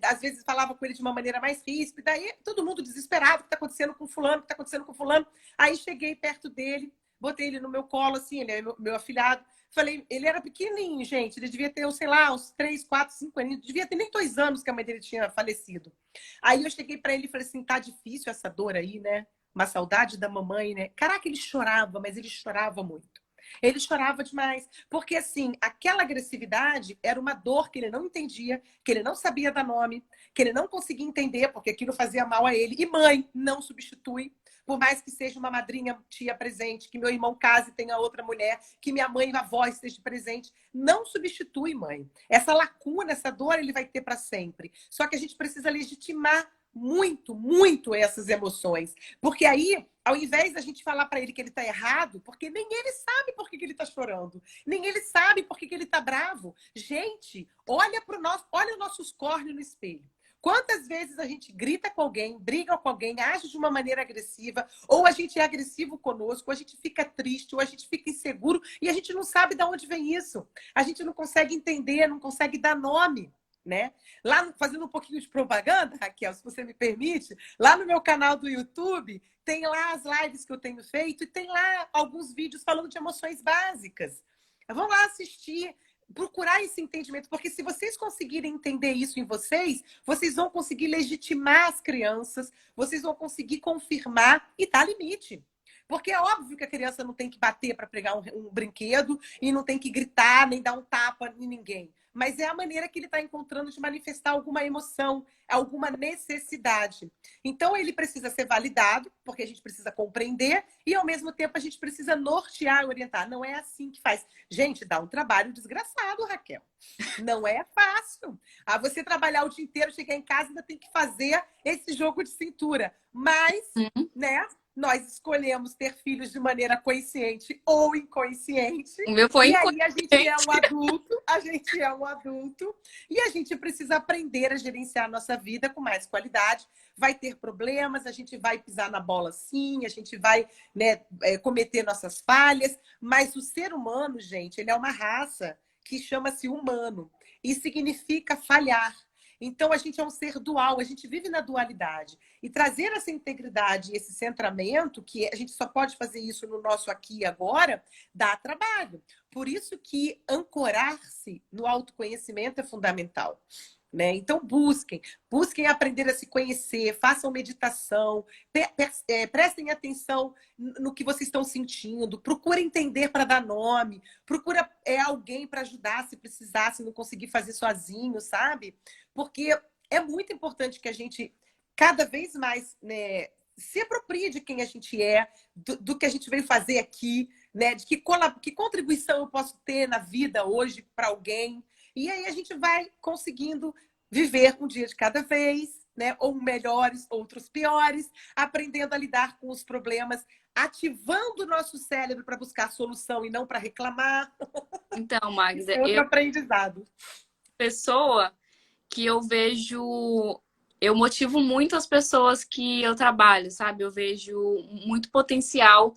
às vezes falava com ele de uma maneira mais ríspida, e todo mundo desesperado, o que está acontecendo com fulano, o que está acontecendo com fulano. Aí cheguei perto dele, botei ele no meu colo, assim, ele é meu afilhado. Falei, ele era pequenininho, gente, ele devia ter, sei lá, uns 3, 4, 5 anos, devia ter nem 2 anos que a mãe dele tinha falecido. Aí eu cheguei para ele e falei assim, tá difícil essa dor aí, né? Uma saudade da mamãe, né? Caraca, ele chorava, mas ele chorava muito. Ele chorava demais, porque assim, aquela agressividade era uma dor que ele não entendia, que ele não sabia dar nome, que ele não conseguia entender, porque aquilo fazia mal a ele. E mãe não substitui, por mais que seja uma madrinha, tia presente, que meu irmão case e tenha outra mulher, que minha mãe, a avó esteja presente, não substitui mãe. Essa lacuna, essa dor ele vai ter para sempre. Só que a gente precisa legitimar muito, muito essas emoções. Porque aí, ao invés da gente falar para ele que ele está errado, porque nem ele sabe por que ele está chorando, nem ele sabe por que ele está bravo. Gente, olha os nossos córneos no espelho. Quantas vezes a gente grita com alguém, briga com alguém, age de uma maneira agressiva, ou a gente é agressivo conosco, ou a gente fica triste, ou a gente fica inseguro, e a gente não sabe de onde vem isso. A gente não consegue entender, não consegue dar nome. Né? Lá, fazendo um pouquinho de propaganda, Raquel, se você me permite, lá no meu canal do YouTube, tem lá as lives que eu tenho feito e tem lá alguns vídeos falando de emoções básicas. Vão lá assistir, procurar esse entendimento, porque se vocês conseguirem entender isso em vocês, vocês vão conseguir legitimar as crianças, vocês vão conseguir confirmar e dar limite. Porque é óbvio que a criança não tem que bater para pegar um brinquedo e não tem que gritar nem dar um tapa em ninguém. Mas é a maneira que ele está encontrando de manifestar alguma emoção, alguma necessidade. Então, ele precisa ser validado, porque a gente precisa compreender, e, ao mesmo tempo, a gente precisa nortear e orientar. Não é assim que faz. Gente, dá um trabalho desgraçado, Raquel. Não é fácil. Você trabalhar o dia inteiro, chegar em casa, ainda tem que fazer esse jogo de cintura. Mas, né? Nós escolhemos ter filhos de maneira consciente ou inconsciente. O meu foi e aí a gente é um adulto, e a gente precisa aprender a gerenciar a nossa vida com mais qualidade. Vai ter problemas, a gente vai pisar na bola sim, a gente vai, né, cometer nossas falhas, mas o ser humano, gente, ele é uma raça que chama-se humano e significa falhar. Então, a gente é um ser dual, a gente vive na dualidade. E trazer essa integridade, esse centramento, que a gente só pode fazer isso no nosso aqui e agora, dá trabalho. Por isso que ancorar-se no autoconhecimento é fundamental. Né? Então, busquem aprender a se conhecer, façam meditação, prestem atenção no que vocês estão sentindo, procurem entender para dar nome, procura alguém para ajudar se precisar, se não conseguir fazer sozinho, sabe? Porque é muito importante que a gente, cada vez mais, né, se aproprie de quem a gente é, do que a gente veio fazer aqui, né? De que contribuição eu posso ter na vida hoje para alguém. E aí a gente vai conseguindo viver um dia de cada vez, né? Ou melhores, outros piores, aprendendo a lidar com os problemas, ativando o nosso cérebro para buscar solução e não para reclamar. Então, Magda, é outro aprendizado. Pessoa que eu vejo, eu motivo muito as pessoas que eu trabalho, sabe? Eu vejo muito potencial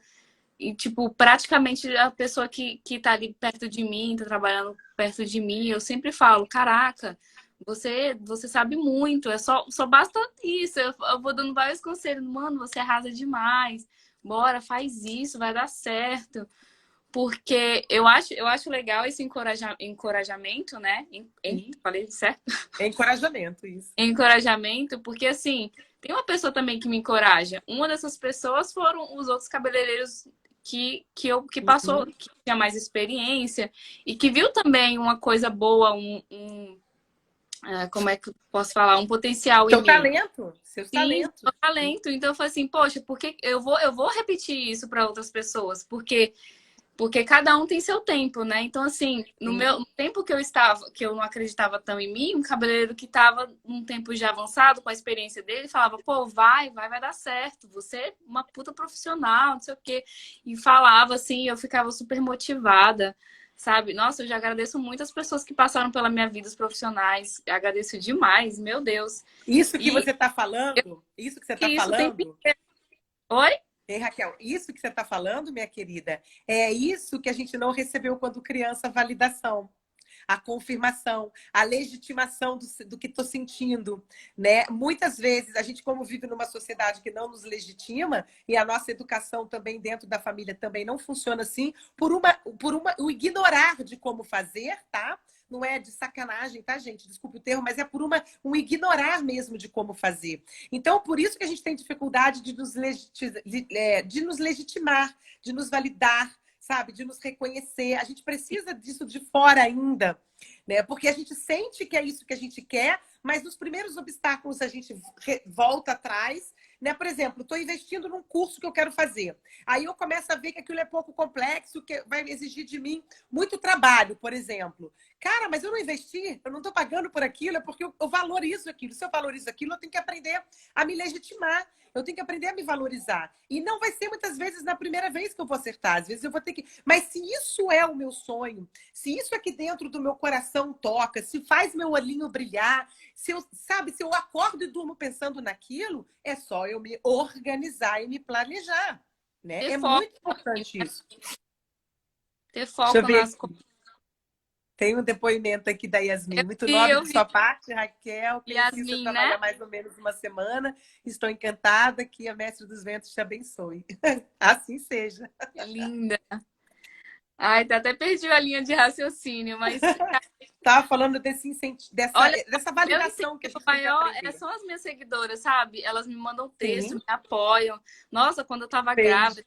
e, tipo, praticamente a pessoa que tá ali perto de mim, tá trabalhando perto de mim, eu sempre falo, caraca, você sabe muito, só basta isso. Eu vou dando vários conselhos, mano, você arrasa demais. Bora, faz isso, vai dar certo. Porque eu acho legal esse encorajamento, né? Sim. Falei certo? É encorajamento, isso. Encorajamento, porque assim, tem uma pessoa também que me encoraja. Uma dessas pessoas foram os outros cabeleireiros que passou, Uhum. que tinha mais experiência e que viu também uma coisa boa, como é que eu posso falar? Um potencial em Seu mim. talento, seus Sim, talentos. meu talento. Então eu falei assim, poxa, porque eu vou repetir isso para outras pessoas, porque cada um tem seu tempo, né? Então, assim, no tempo que eu não acreditava tão em mim, um cabeleireiro que estava num tempo já avançado, com a experiência dele, falava, pô, vai dar certo, você é uma puta profissional, não sei o quê. E falava assim, eu ficava super motivada, sabe? Nossa, eu já agradeço muito as pessoas que passaram pela minha vida, os profissionais. Eu agradeço demais, meu Deus. Isso que E você está falando, isso que você que está isso tem. falando. Oi? Ei, Raquel, isso que você está falando, minha querida, é isso que a gente não recebeu quando criança, a validação, a confirmação, a legitimação do que estou sentindo, né? Muitas vezes a gente, como vive numa sociedade que não nos legitima e a nossa educação também dentro da família também não funciona assim, o ignorar de como fazer, tá? Não é de sacanagem, tá, gente? Desculpe o termo, mas é por um ignorar mesmo de como fazer. Então, por isso que a gente tem dificuldade de nos legitimar, de nos validar, sabe? De nos reconhecer. A gente precisa disso de fora ainda, né? Porque a gente sente que é isso que a gente quer, mas nos primeiros obstáculos a gente volta atrás, né? Por exemplo, estou investindo num curso que eu quero fazer. Aí eu começo a ver que aquilo é pouco complexo, que vai exigir de mim muito trabalho, por exemplo. Cara, mas eu não investi, eu não estou pagando por aquilo, é porque eu valorizo aquilo. Se eu valorizo aquilo, eu tenho que aprender a me legitimar. Eu tenho que aprender a me valorizar. E não vai ser muitas vezes na primeira vez que eu vou acertar. Às vezes eu vou ter que. Mas se isso é o meu sonho, se isso aqui dentro do meu coração toca, se faz meu olhinho brilhar, se eu acordo e durmo pensando naquilo, é só eu me organizar e me planejar. Né? Ter É foco, muito importante isso. ter Deixa eu foco ver nas aqui. coisas. Tem um depoimento aqui da Yasmin. Muito E nobre eu de vi sua parte, Raquel. Conheci seu Yasmin, trabalho né? há mais ou menos uma semana. Estou encantada. Que a Mestre dos Ventos te abençoe. Assim seja. Linda. Ai, até perdi a linha de raciocínio, mas Estava falando desse olha, dessa meu validação que a incentivo gente tem que maior aprender. são as minhas seguidoras, sabe? Elas me mandam texto, Sim, me apoiam. Nossa, quando eu tava sei. grávida,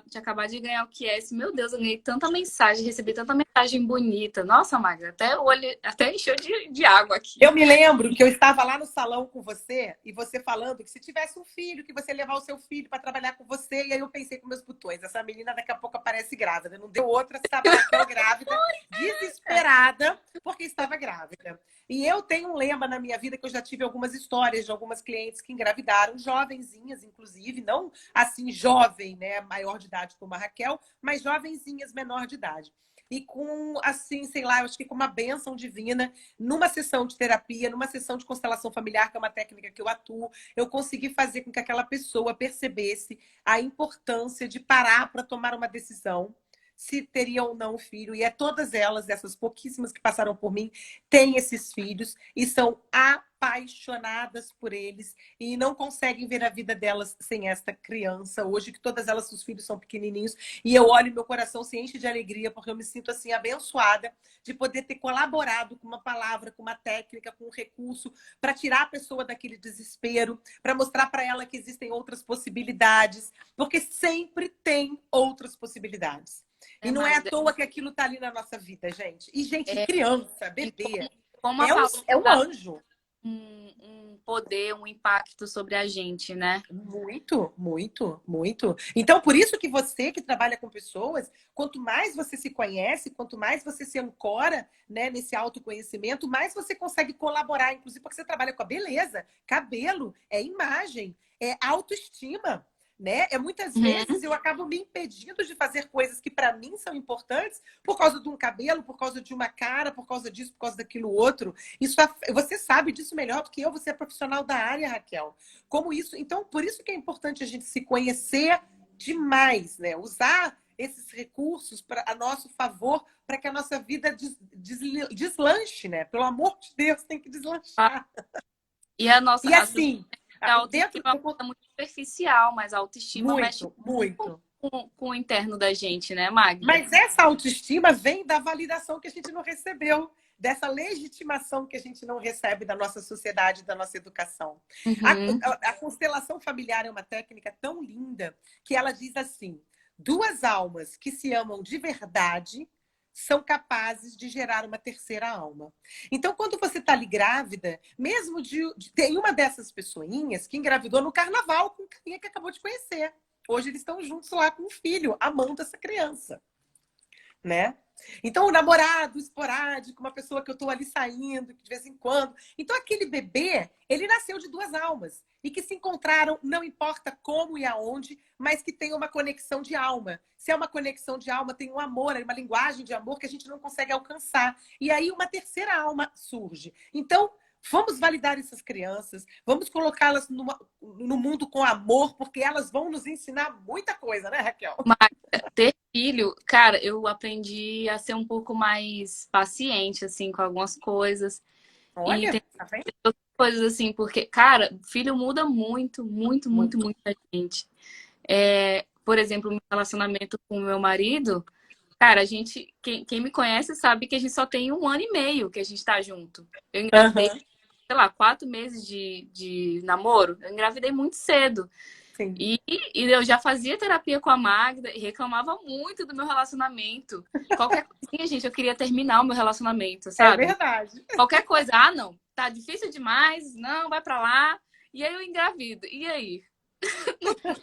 tinha acabado de ganhar o QS. Meu Deus, eu ganhei tanta mensagem, recebi tanta mensagem bonita. Nossa, Magda, até o olho até encheu de água aqui. Eu me lembro que eu estava lá no salão com você e você falando que se tivesse um filho, que você ia levar o seu filho para trabalhar com você. E aí eu pensei com meus botões, essa menina daqui a pouco aparece grávida. Não deu outra, estava a Raquel grávida, desesperada, porque estava grávida. E eu tenho um lema na minha vida que eu já tive algumas histórias de algumas clientes que engravidaram, jovenzinhas, inclusive, não assim jovem, né, maior de idade como a Raquel, mas jovenzinhas menor de idade. E com, assim, sei lá, eu acho que com uma bênção divina, numa sessão de terapia, numa sessão de constelação familiar, que é uma técnica que eu atuo, eu consegui fazer com que aquela pessoa percebesse a importância de parar para tomar uma decisão, se teria ou não filho. E é todas elas, essas pouquíssimas que passaram por mim, têm esses filhos e são apaixonadas por eles e não conseguem ver a vida delas sem esta criança. Hoje, que todas elas, os filhos são pequenininhos, e eu olho e meu coração se enche de alegria, porque eu me sinto assim abençoada de poder ter colaborado com uma palavra, com uma técnica, com um recurso, para tirar a pessoa daquele desespero, para mostrar para ela que existem outras possibilidades, porque sempre tem outras possibilidades. E não é à Magda, toa que aquilo está ali na nossa vida, gente. E, gente, é, criança, e bebê, como a palavra é um dá anjo. um poder, um impacto sobre a gente, né? Muito, muito, muito. Então, por isso que você que trabalha com pessoas, quanto mais você se conhece, quanto mais você se ancora, né, nesse autoconhecimento, mais você consegue colaborar, inclusive porque você trabalha com a beleza, cabelo, é imagem, é autoestima. Né? Muitas Uhum. vezes eu acabo me impedindo de fazer coisas que para mim são importantes por causa de um cabelo, por causa de uma cara, por causa disso, por causa daquilo outro. Isso você sabe disso melhor do que eu, você é profissional da área, Raquel. Como isso, então por isso que é importante a gente se conhecer demais, né? Usar esses recursos a nosso favor para que a nossa vida deslanche, né? Pelo amor de Deus, tem que deslanchar. E a nossa E assim, a dentro autoestima é uma coisa muito superficial, mas a autoestima mexe muito, muito. com o interno da gente, né, Magda? Mas essa autoestima vem da validação que a gente não recebeu, dessa legitimação que a gente não recebe da nossa sociedade, da nossa educação. Uhum. A constelação familiar é uma técnica tão linda que ela diz assim: duas almas que se amam de verdade são capazes de gerar uma terceira alma. Então, quando você está ali grávida, mesmo tem uma dessas pessoinhas que engravidou no carnaval com um carinha que acabou de conhecer. Hoje eles estão juntos lá com o filho, amando essa criança, né? Então, o namorado esporádico, uma pessoa que eu estou ali saindo, de vez em quando. Então, aquele bebê, ele nasceu de duas almas. E que se encontraram, não importa como e aonde, mas que tem uma conexão de alma. Se é uma conexão de alma, tem um amor, uma linguagem de amor que a gente não consegue alcançar. E aí, uma terceira alma surge. Então, vamos validar essas crianças, vamos colocá-las no mundo com amor, porque elas vão nos ensinar muita coisa, né, Raquel? Ter filho, cara, eu aprendi a ser um pouco mais paciente, assim, com algumas coisas. E Olha, tem tá vendo? outras coisas, assim, porque, cara, filho muda muito, muito, muito, Muito. muita gente. Por exemplo, meu relacionamento com o meu marido, cara, a gente, quem me conhece sabe que a gente só tem 1 ano e meio que a gente tá junto. Eu engravidei, Uhum, sei lá, 4 meses de namoro. Eu engravidei muito cedo. sim. E eu já fazia terapia com a Magda e reclamava muito do meu relacionamento. Qualquer coisinha, gente, eu queria terminar o meu relacionamento, É sabe? verdade. Qualquer coisa, ah, não, tá difícil demais, não, vai pra lá. E aí eu engravido. E aí?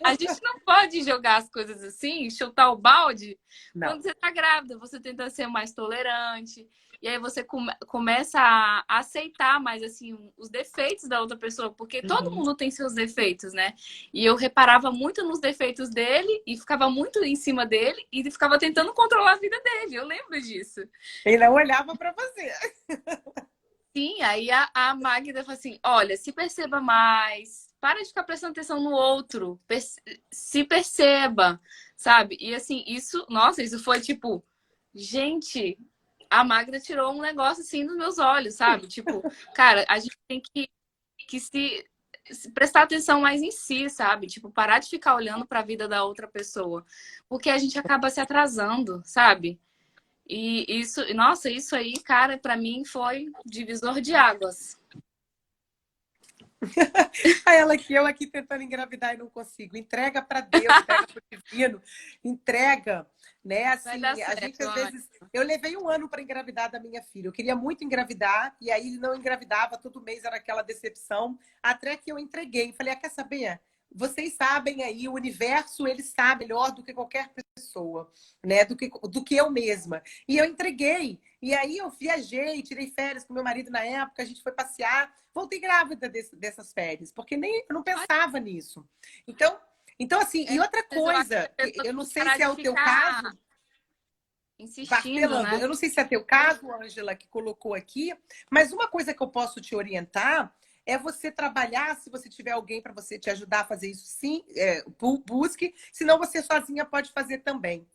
A gente não pode jogar as coisas assim, chutar o balde. Não. Quando você tá grávida, você tenta ser mais tolerante. E aí você começa a aceitar mais assim os defeitos da outra pessoa, porque todo Uhum. mundo tem seus defeitos, né? E eu reparava muito nos defeitos dele e ficava muito em cima dele e ficava tentando controlar a vida dele. Eu lembro disso. Ele não olhava para você. Sim, aí a Magda falou assim: olha, se perceba mais, para de ficar prestando atenção no outro, se perceba, sabe? E assim, isso, nossa, isso foi tipo, gente, a Magda tirou um negócio assim dos meus olhos, sabe? Tipo, cara, a gente tem que se prestar atenção mais em si, sabe? Tipo, parar de ficar olhando para a vida da outra pessoa, porque a gente acaba se atrasando, sabe? E isso, nossa, isso aí, cara, pra mim foi divisor de águas. Aí eu aqui tentando engravidar e não consigo. Entrega para Deus, entrega para o divino, entrega, né? Vai Assim, dar a gente certo, às Ana. vezes, eu levei 1 ano para engravidar da minha filha. Eu queria muito engravidar e aí não engravidava, todo mês era aquela decepção, até que eu entreguei. Falei, quer saber? Vocês sabem aí, o universo, ele sabe melhor do que qualquer pessoa, né? Do que eu mesma. E eu entreguei. E aí eu viajei, tirei férias com meu marido na época, a gente foi passear, voltei grávida dessas férias, porque nem eu não pensava nisso. Então assim, e outra Mas eu acho que coisa, a pessoa eu tem não que sei parar se é de o teu ficar caso, insistindo, martelando, né? eu não sei se é teu caso, Ângela, que colocou aqui, mas uma coisa que eu posso te orientar é você trabalhar, se você tiver alguém para você te ajudar a fazer isso, sim, busque, senão você sozinha pode fazer também.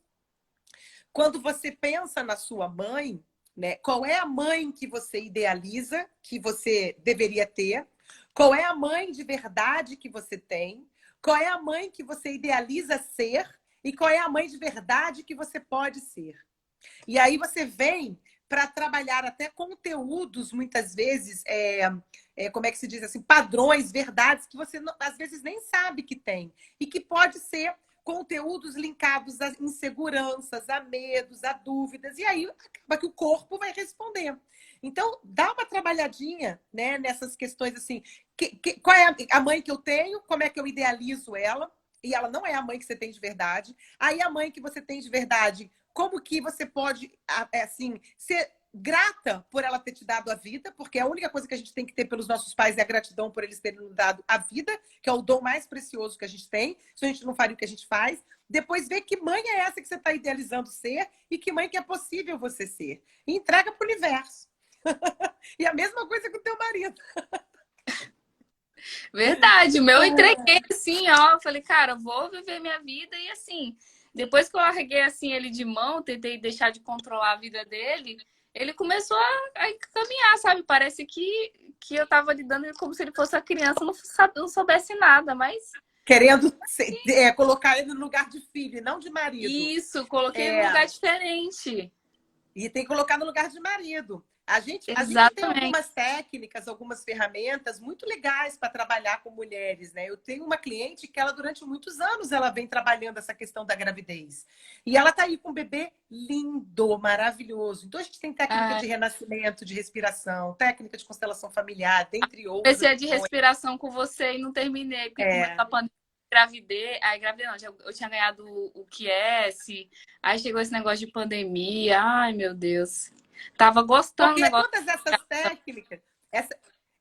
Quando você pensa na sua mãe, né, qual é a mãe que você idealiza, que você deveria ter? Qual é a mãe de verdade que você tem? Qual é a mãe que você idealiza ser? E qual é a mãe de verdade que você pode ser? E aí você vem para trabalhar até conteúdos, muitas vezes, como é que se diz assim, padrões, verdades que você às vezes nem sabe que tem. E que pode ser conteúdos linkados a inseguranças, a medos, a dúvidas. E aí acaba que o corpo vai responder. Então, dá uma trabalhadinha, né, nessas questões assim. Qual é a mãe que eu tenho? Como é que eu idealizo ela? E ela não é a mãe que você tem de verdade. Aí a mãe que você tem de verdade, como que você pode, assim, ser grata por ela ter te dado a vida, porque a única coisa que a gente tem que ter pelos nossos pais é a gratidão por eles terem nos dado a vida, que é o dom mais precioso que a gente tem, se a gente não faria o que a gente faz. Depois ver que mãe é essa que você está idealizando ser e que mãe que é possível você ser. E entrega para o universo. E a mesma coisa com o teu marido. Verdade, o meu eu entreguei assim, ó. Falei, cara, vou viver minha vida e assim, Depois que eu larguei assim ele de mão, tentei deixar de controlar a vida dele, ele começou a caminhar, sabe? Parece que eu tava lidando como se ele fosse uma criança, não soubesse nada, mas Querendo colocar ele no lugar de filho e não de marido. isso, coloquei ele num É, lugar diferente. e tem que colocar no lugar de marido. A gente tem Exatamente. algumas técnicas, algumas ferramentas muito legais para trabalhar com mulheres, né? Eu tenho uma cliente que ela, durante muitos anos, ela vem trabalhando essa questão da gravidez. E ela está aí com um bebê lindo, maravilhoso. Então, a gente tem técnica Ah, de renascimento, de respiração, técnica de constelação familiar, dentre outras comecei a de opções. respiração com você e não terminei, porque começou É, a pandemia, engravidei. Aí engravidei não, eu tinha ganhado o QS, aí chegou esse negócio de pandemia. Ai, meu Deus. Tava gostando do porque negócio. todas essas técnicas,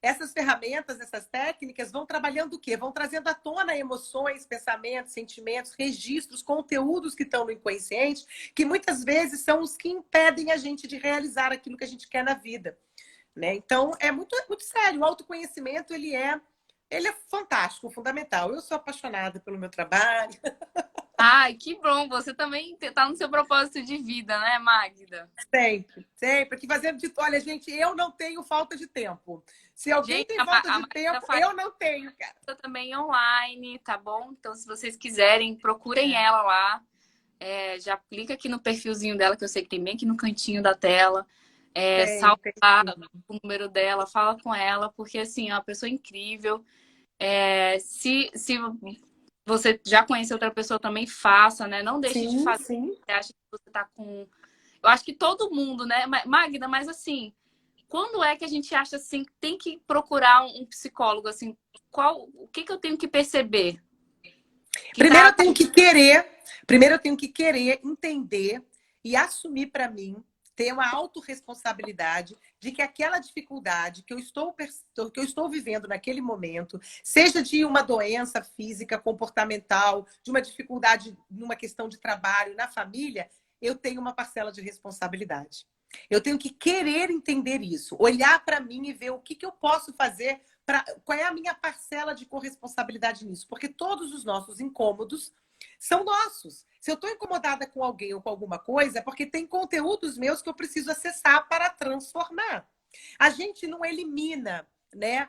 essas ferramentas, essas técnicas vão trabalhando o quê? Vão trazendo à tona emoções, pensamentos, sentimentos, registros, conteúdos que estão no inconsciente, que muitas vezes são os que impedem a gente de realizar aquilo que a gente quer na vida, né? Então, é muito, muito sério. O autoconhecimento, ele é fantástico, fundamental. Eu sou apaixonada pelo meu trabalho. Ai, que bom. Você também tá no seu propósito de vida, né, Magda? Sempre, sempre. Que fazendo de... Olha, gente, eu não tenho falta de tempo. Se alguém Gente, tem falta A de Magda tempo, faz eu não tenho, cara. também online, tá bom? Então, se vocês quiserem, procurem É, ela lá. Já clica aqui no perfilzinho dela, que eu sei que tem bem aqui no cantinho da tela. tem, Salva tem lá sim. o número dela, fala com ela, porque assim, é uma pessoa incrível. Se você já conheceu outra pessoa, também faça, né? Não deixe de Sim, fazer. sim. Você acha que você tá com. Eu acho que todo mundo, né? Magda, mas assim, quando é que a gente acha assim, que tem que procurar um psicólogo, assim, o que eu tenho que perceber? Que Primeiro tá. eu tenho que querer, primeiro eu tenho que querer entender e assumir para mim, ter uma autorresponsabilidade de que aquela dificuldade que eu estou vivendo naquele momento, seja de uma doença física, comportamental, de uma dificuldade numa questão de trabalho, na família, eu tenho uma parcela de responsabilidade. Eu tenho que querer entender isso, olhar para mim e ver o que eu posso fazer, qual é a minha parcela de corresponsabilidade nisso, porque todos os nossos incômodos são nossos. Se eu estou incomodada com alguém ou com alguma coisa, é porque tem conteúdos meus que eu preciso acessar para transformar. A gente não elimina, né?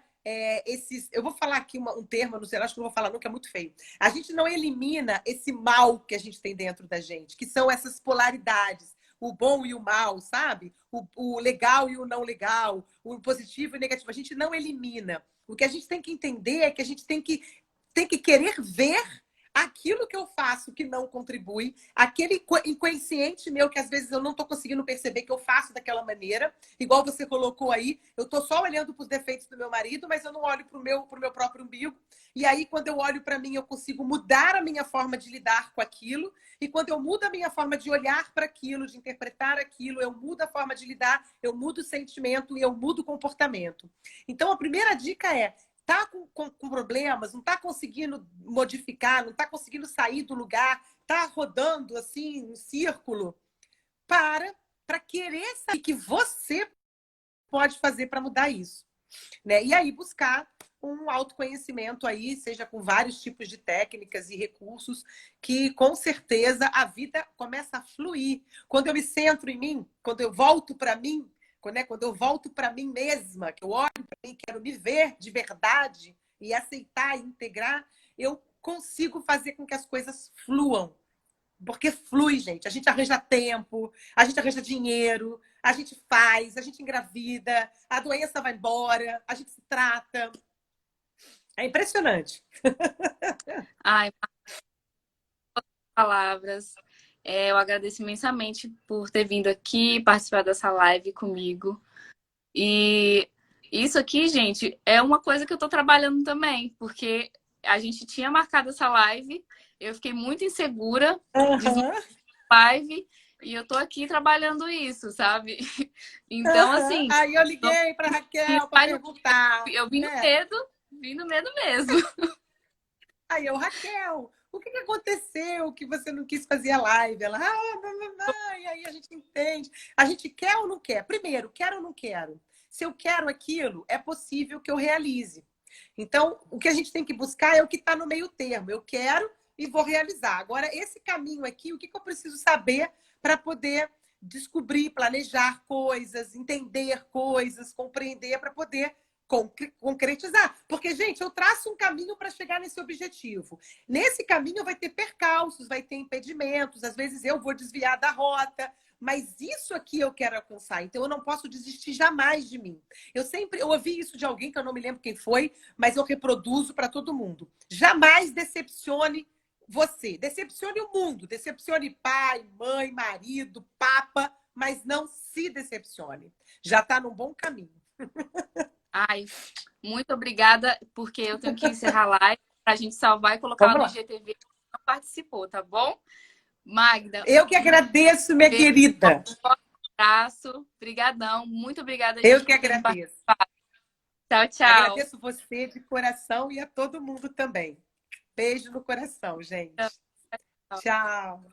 Eu vou falar aqui um termo, não sei, acho que não vou falar nunca, é muito feio. A gente não elimina esse mal que a gente tem dentro da gente, que são essas polaridades, o bom e o mal, sabe? O legal e o não legal, o positivo e o negativo. A gente não elimina. O que a gente tem que entender é que a gente tem que querer ver aquilo que eu faço que não contribui, aquele inconsciente meu que às vezes eu não estou conseguindo perceber que eu faço daquela maneira, igual você colocou aí, eu estou só olhando para os defeitos do meu marido, mas eu não olho para o meu próprio umbigo. E aí, quando eu olho para mim, eu consigo mudar a minha forma de lidar com aquilo. E quando eu mudo a minha forma de olhar para aquilo, de interpretar aquilo, eu mudo a forma de lidar, eu mudo o sentimento e eu mudo o comportamento. Então, a primeira dica é: tá com problemas, não tá conseguindo modificar, não tá conseguindo sair do lugar, tá rodando assim, um círculo, para querer saber o que você pode fazer para mudar isso, né? E aí buscar um autoconhecimento aí, seja com vários tipos de técnicas e recursos, que com certeza a vida começa a fluir. Quando eu me centro em mim, quando eu volto para mim, quando eu volto para mim mesma, que eu olho para mim, quero me ver de verdade e aceitar e integrar, eu consigo fazer com que as coisas fluam. Porque flui, gente. A gente arranja tempo, a gente arranja dinheiro, a gente faz, a gente engravida, a doença vai embora, a gente se trata. É impressionante. Ai, palavras. Eu agradeço imensamente por ter vindo aqui participar dessa live comigo. E isso aqui, gente, é uma coisa que eu tô trabalhando também, porque a gente tinha marcado essa live, eu fiquei muito insegura, desmarquei Aham, a live e eu tô aqui trabalhando isso, sabe? Então, aham. assim, Aí eu não liguei para me Raquel para faz- perguntar, eu né? vim no medo mesmo. Aí eu, Raquel, o que aconteceu que você não quis fazer a live? Ela, e aí a gente entende. A gente quer ou não quer? Primeiro, quero ou não quero? Se eu quero aquilo, é possível que eu realize. Então, o que a gente tem que buscar é o que está no meio termo. Eu quero, e vou realizar. Agora, esse caminho aqui, o que eu preciso saber para poder descobrir, planejar coisas, entender coisas, compreender para poder concretizar. Porque, gente, eu traço um caminho para chegar nesse objetivo. Nesse caminho vai ter percalços, vai ter impedimentos, às vezes eu vou desviar da rota, mas isso aqui eu quero alcançar, então eu não posso desistir jamais de mim. Eu ouvi isso de alguém que eu não me lembro quem foi, mas eu reproduzo para todo mundo. Jamais decepcione você, decepcione o mundo, decepcione pai, mãe, marido, papa, mas não se decepcione. Já está num bom caminho. Ai, muito obrigada, porque eu tenho que encerrar a live para a gente salvar e colocar Vamos lá no lá. IGTV que não participou, tá bom? Magda, Eu que agradeço, minha beijo, querida. abraço, brigadão, muito obrigada, Eu gente, que por terem agradeço. participado. Tchau, tchau. Agradeço você de coração e a todo mundo também. Beijo no coração, gente. Tchau.